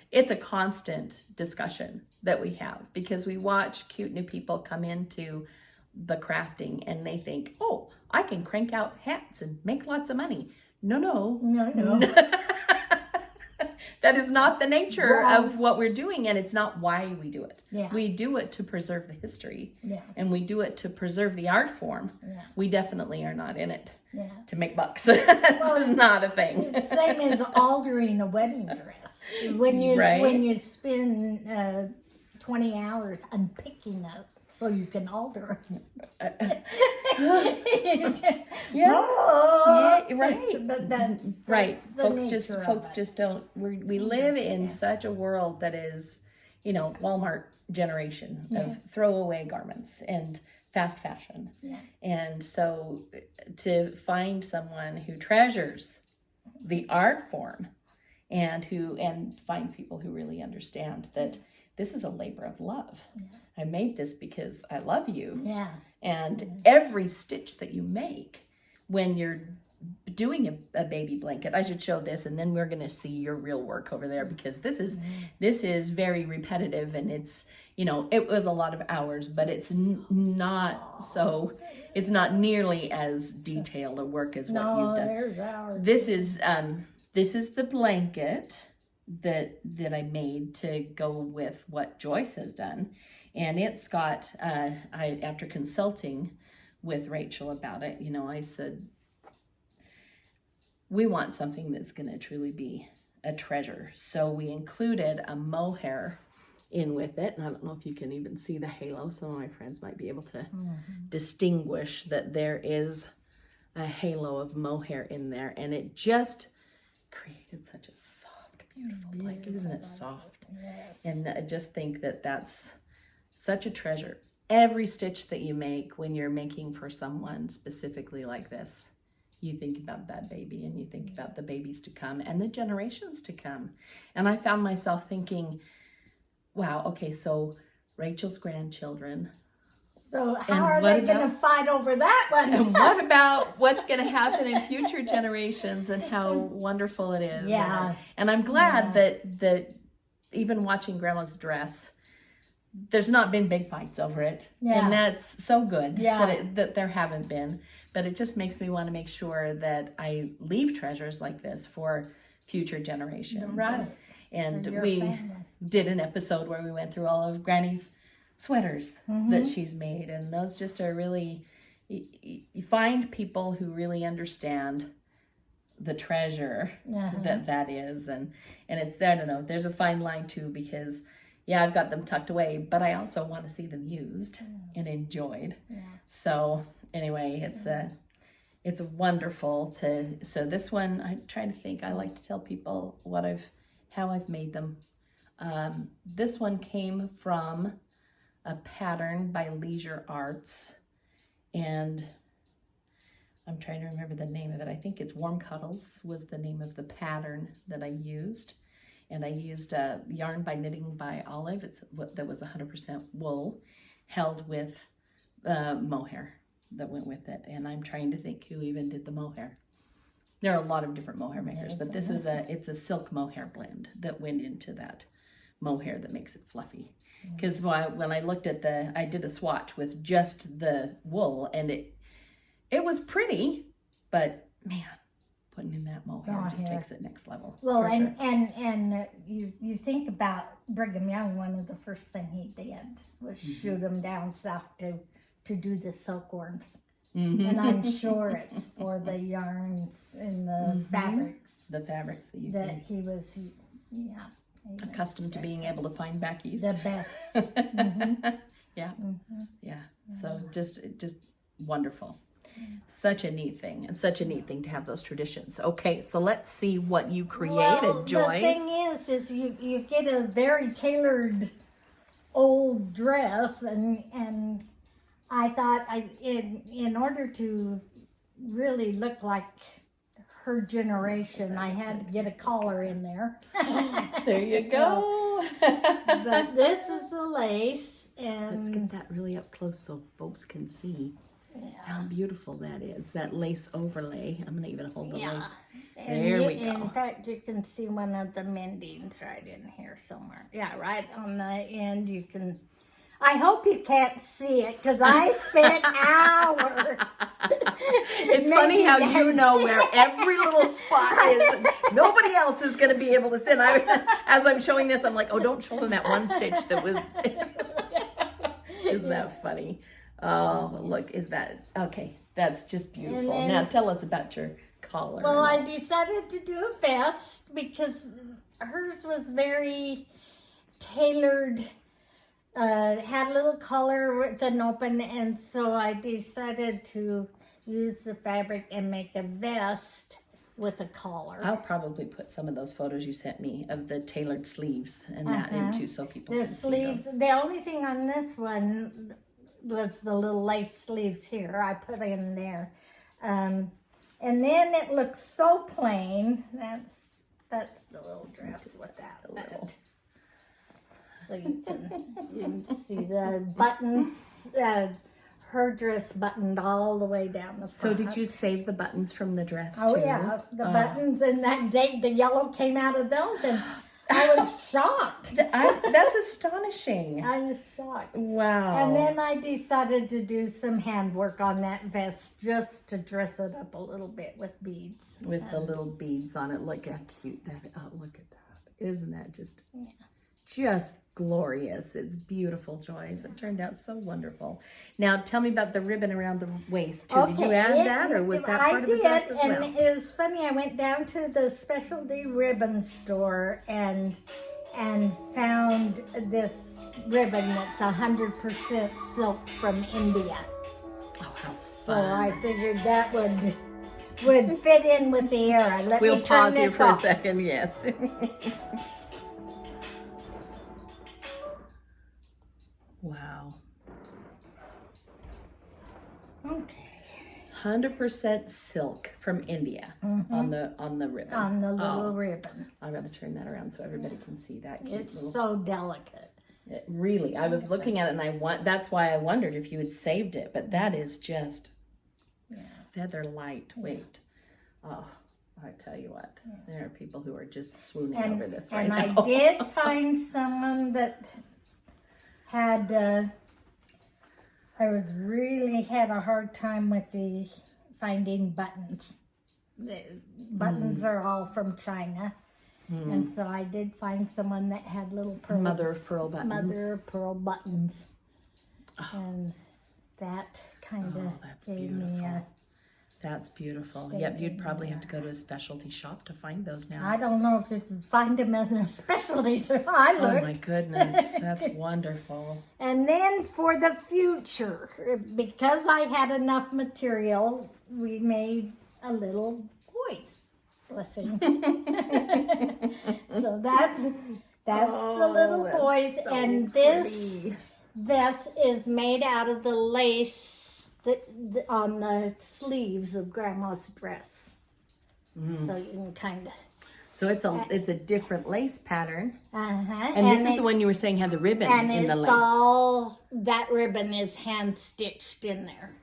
It's a constant discussion that we have because we watch cute new people come into the crafting and they think, oh, I can crank out hats and make lots of money. No. That is not the nature of what we're doing, and it's not why we do it. Yeah. We do it to preserve the history, Yeah. and we do it to preserve the art form. Yeah. We definitely are not in it Yeah. to make bucks. This is not a thing. It's same as altering a wedding dress. When you spend 20 hours unpicking it so you can alter it. Right. But that's Right. the Folks just don't. We live in such a world that is, Walmart generation of throwaway garments and fast fashion. Yeah. And so to find someone who treasures the art form and find people who really understand that this is a labor of love. Yeah. I made this because I love you. Yeah. And every stitch that you make when you're doing a baby blanket, I should show this, and then we're going to see your real work over there, because this is very repetitive, and it's, it was a lot of hours, but it's it's not nearly as detailed a work as what you've done. There's hours. This is the blanket that I made to go with what Joyce has done. And it's got, after consulting with Rachel about it, I said, we want something that's going to truly be a treasure. So we included a mohair in with it. And I don't know if you can even see the halo. Some of my friends might be able to distinguish that there is a halo of mohair in there. And it just created such a soft, beautiful blanket. Isn't it soft? Yes. And I just think that that's such a treasure. Every stitch that you make when you're making for someone specifically like this, you think about that baby, and you think about the babies to come and the generations to come. And I found myself thinking, wow, okay, so Rachel's grandchildren. So how are they going to fight over that one? And what about what's going to happen in future generations, and how wonderful it is. Yeah. And I'm glad that even watching Grandma's dress, there's not been big fights over it. Yeah. And that's so good Yeah. that there haven't been. But it just makes me want to make sure that I leave treasures like this for future generations. Right. And your we family. did an episode where we went through all of Granny's sweaters that she's made. And those just are really, you find people who really understand the treasure that is. And it's, I don't know, there's a fine line too, because I've got them tucked away, but I also want to see them used and enjoyed. Yeah. So anyway, it's wonderful so this one, I try to think, I like to tell people how I've made them. This one came from a pattern by Leisure Arts, and I'm trying to remember the name of it. I think it's Warm Cuddles was the name of the pattern that I used. And I used yarn by Knitting by Olive. That was 100% wool, held with mohair that went with it. And I'm trying to think who even did the mohair. There are a lot of different mohair makers, but this is it's a silk mohair blend that went into that mohair that makes it fluffy. Because when I looked at I did a swatch with just the wool, and it was pretty, but man, putting in that mohair just takes it next level. Well, and you think about Brigham Young, one of the first thing he did was shoot them down south to do the silkworms. And I'm sure it's for the yarns and the fabrics. The fabrics that he was, accustomed to being able to find back east. The best. Yeah. So just wonderful. Such a neat thing, and such a neat thing to have those traditions. Okay, so let's see what you created, Joyce. The thing is you get a very tailored old dress, and I thought in order to really look like her generation, I had to get a collar in there. There you go. But this is the lace, and let's get that really up close so folks can see. How beautiful that is, that lace overlay. I'm going to even hold the lace. There we go. In fact, you can see one of the mendings right in here somewhere. Yeah, right on the end. I hope you can't see it because I spent hours. It's funny how you know where every little spot is. And nobody else is going to be able to see. And as I'm showing this, I'm like, oh, don't show them that one stitch that was. Isn't that funny? Oh, look, is that okay? That's just beautiful. Then, now tell us about your collar. Well, I decided to do a vest because hers was very tailored. Had a little collar with an open, and so I decided to use the fabric and make a vest with a collar. I'll probably put some of those photos you sent me of the tailored sleeves and that into so people the can sleeves. see those. The only thing on this one was the little lace sleeves here. I put in there, and then it looks so plain. That's the little dress without that. So you can see the buttons, her dress buttoned all the way down the front. So did you save the buttons from the dress Oh too? yeah, the buttons, and the yellow came out of those, and I was shocked. That's astonishing. I was shocked. Wow. And then I decided to do some handwork on that vest just to dress it up a little bit with beads. With the little beads on it. Look how cute that. Oh, look at that. Isn't that just glorious? It's beautiful, Joyce. It turned out so wonderful. Now tell me about the ribbon around the waist too. Did you add that, or was that part of the dress as well? And it was funny. I went down to the specialty ribbon store and found this ribbon that's 100% silk from India. Oh, how fun! So I figured that would fit in with the era. We'll pause here for a second. Yes. Wow. Okay. 100% silk from India on the ribbon. On the little ribbon. I'm going to turn that around so everybody can see that. It's so delicate. It really, I was looking at it and that's why I wondered if you had saved it, but that is just feather lightweight. Oh, I tell you what, there are people who are just swooning over this right now. And I did find someone that had had a hard time with finding buttons. The buttons are all from China. And so I did find someone that had little mother of pearl buttons. And that kind of gave me a... That's beautiful. Yep, you'd probably have to go to a specialty shop to find those now. I don't know if you can find them as a specialty. So I looked. Oh my goodness, that's wonderful. And then for the future, because I had enough material, we made a little voice. Blessing. So that's the little voice, so and this vest is made out of the lace on the sleeves of Grandma's dress. So you can kind of. So it's a different lace pattern. And this is the one you were saying had the ribbon in the lace. And that ribbon is hand stitched in there.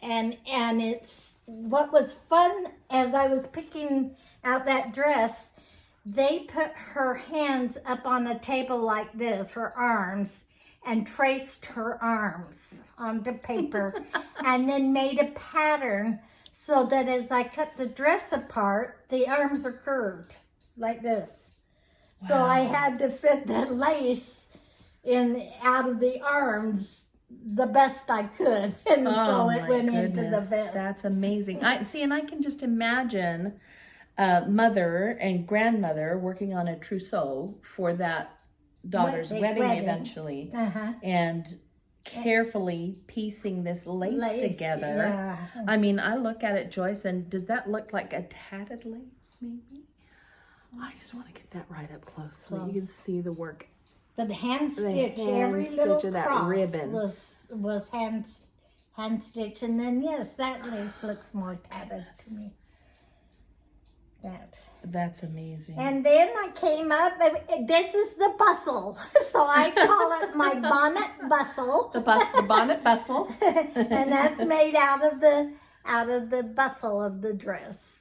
And it's what was fun as I was picking out that dress, they put her hands up on a table like this, her arms, and traced her arms onto paper and then made a pattern so that as I cut the dress apart, the arms are curved like this. Wow. So I had to fit the lace out of the arms the best I could, and so it went into the vest. That's amazing. I can just imagine mother and grandmother working on a trousseau for that daughter's wedding eventually, and carefully piecing this lace together. Yeah. I mean, I look at it, Joyce, and does that look like a tatted lace, maybe? I just want to get that right up close so you can see the work. But the hand stitch, every little cross ribbon was hand stitch, and then yes, that lace looks more tatted to me. That's amazing. And then I came up. This is the bustle, so I call it my bonnet bustle. The bonnet bustle, and that's made out of the bustle of the dress.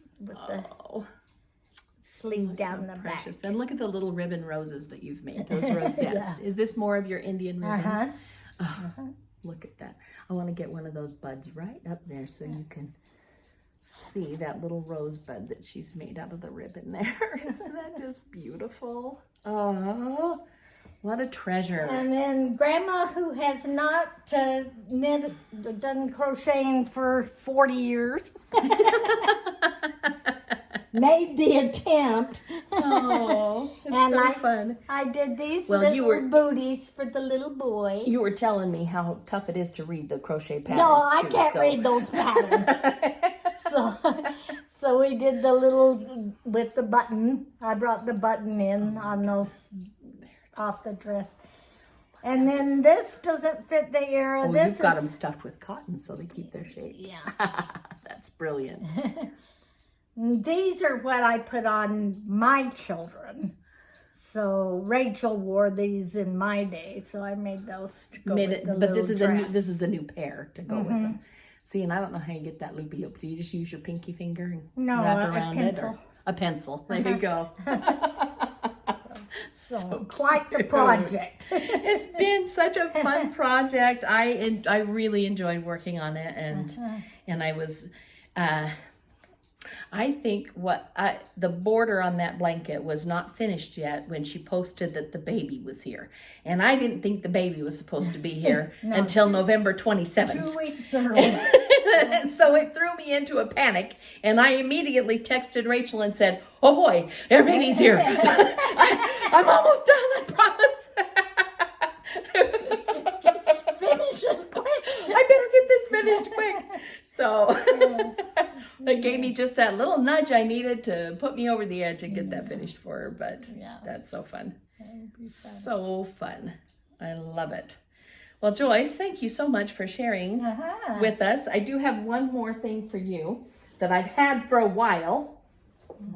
sleeve down the Precious. back. Then look at the little ribbon roses that you've made. Those rosettes. Is this more of your Indian ribbon? Look at that. I want to get one of those buds right up there so you can see that little rosebud that she's made out of the ribbon there. Isn't that just beautiful? Oh, what a treasure. And then Grandma, who has not done crocheting for 40 years, made the attempt. Oh, it's And so fun. I did these Well, little booties for the little boy. You were telling me how tough it is to read the crochet patterns. No, I too, can't so. read those patterns. So we did the little with the button. I brought the button in on those off the dress. And then this doesn't fit the era. Oh, this you've got them stuffed with cotton so they keep their shape. Yeah. That's brilliant. These are what I put on my children. So Rachel wore these in my day, so I made those to go with the but this is dress. this is the new pair to go with them. See, and I don't know how you get that loopy loop. Do you just use your pinky finger and wrap around it, or a pencil? There you go. So quite the project. It's been such a fun project. I really enjoyed working on it, and I was. I think the border on that blanket was not finished yet when she posted that the baby was here. And I didn't think the baby was supposed to be here until November 27th. 2 weeks early. So it threw me into a panic, and I immediately texted Rachel and said, "Oh boy, their baby's here. I'm almost done, I promise." Finish this quick. I better get this finished quick. So it gave me just that little nudge I needed to put me over the edge and get that finished for her. But that's so fun. So fun. I love it. Well, Joyce, thank you so much for sharing with us. I do have one more thing for you that I've had for a while.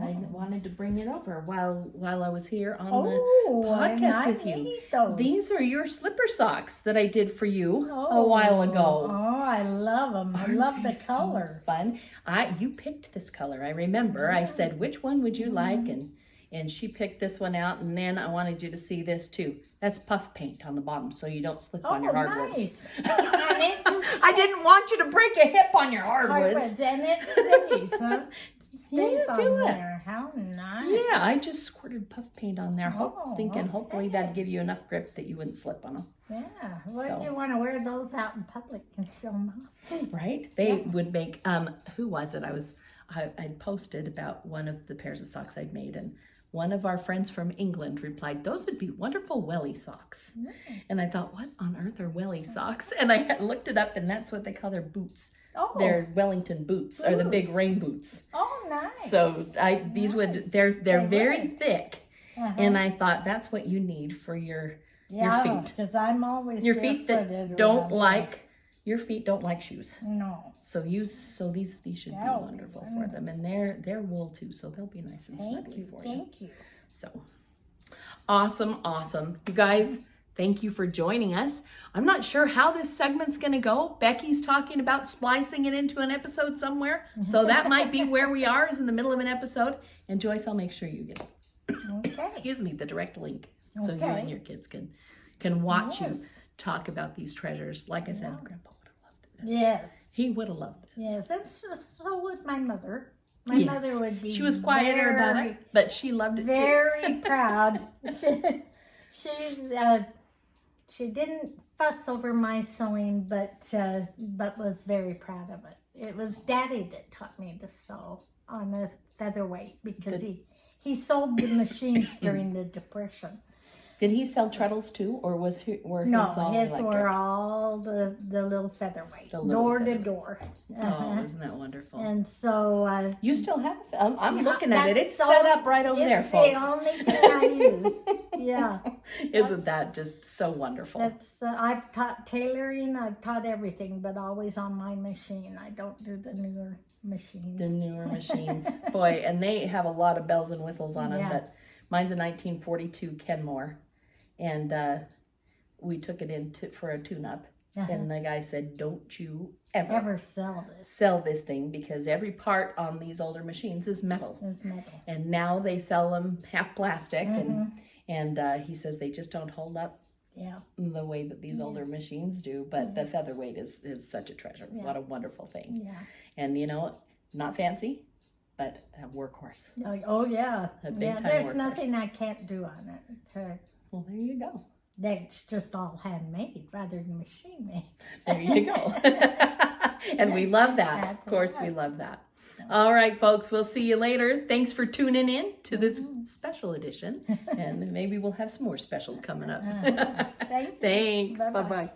I wanted to bring it over while I was here on the podcast with you. These are your slipper socks that I did for you a while ago. Oh, I love them. I love the color. So fun. You picked this color. I remember. I said, which one would you like? And she picked this one out. And then I wanted you to see this too. That's puff paint on the bottom so you don't slip on your hardwoods. Nice. I didn't want you to break a hip on your hardwoods. And it stays, huh? Stays Yeah, on feel it. there. How nice. Yeah, I just squirted puff paint on there, thinking hopefully that'd give you enough grip that you wouldn't slip on them. Yeah. Well, So. you want to wear those out in public and show them off. Right? They would make, who was it? I'd posted about one of the pairs of socks I'd made, and one of our friends from England replied, "Those would be wonderful welly socks." Nice. And I thought, what on earth are welly socks? And I looked it up, and that's what they call their boots. Oh. They're Wellington boots, or the big rain boots. Oh, nice. So they're very thick, and I thought that's what you need for your feet. Because I'm always Your feet that don't like shoes. No. So these should be wonderful for them, and they're wool too, so they'll be nice and snuggly for you. Thank you. So awesome. You guys, thank you for joining us. I'm not sure how this segment's going to go. Becky's talking about splicing it into an episode somewhere, so that might be where we are, is in the middle of an episode. And Joyce, I'll make sure you get the direct link, so you and your kids can watch you talk about these treasures. Like I said, Grandpa would have loved this. Yes. He would have loved this. Yes, and so would my mother. My mother would be. She was quieter about it, but she loved it very proud. She didn't fuss over my sewing, but was very proud of it. It was Daddy that taught me to sew on a featherweight because he sold the machines during the Depression. Did he sell treadles too, or were his all his electric? were all the little featherweight, The little door to featherweights. door. Oh, isn't that wonderful? And so you still have? I'm looking at it. that's It's set up right over there, folks. It's the only thing I use. Yeah. Isn't that just so wonderful? That's I've taught tailoring. I've taught everything, but always on my machine. I don't do the newer machines. The newer machines, boy, and they have a lot of bells and whistles on them. Yeah. But mine's a 1942 Kenmore, and we took it in for a tune-up. And the guy said, don't you ever Ever sell this thing, because every part on these older machines is metal. Is metal. And now they sell them half plastic, and he says they just don't hold up the way that these older machines do. But the featherweight is such a treasure. What a wonderful thing. Yeah. And you know, not fancy, but a workhorse. Oh yeah. A big time There's workhorse. nothing I can't do on it. Well, there you go. It's just all handmade rather than machine made. There you go. And we love that. Of course, we love that. All right, folks, we'll see you later. Thanks for tuning in to this special edition. And maybe we'll have some more specials coming up. Thank you. Thanks. Bye-bye. Bye-bye.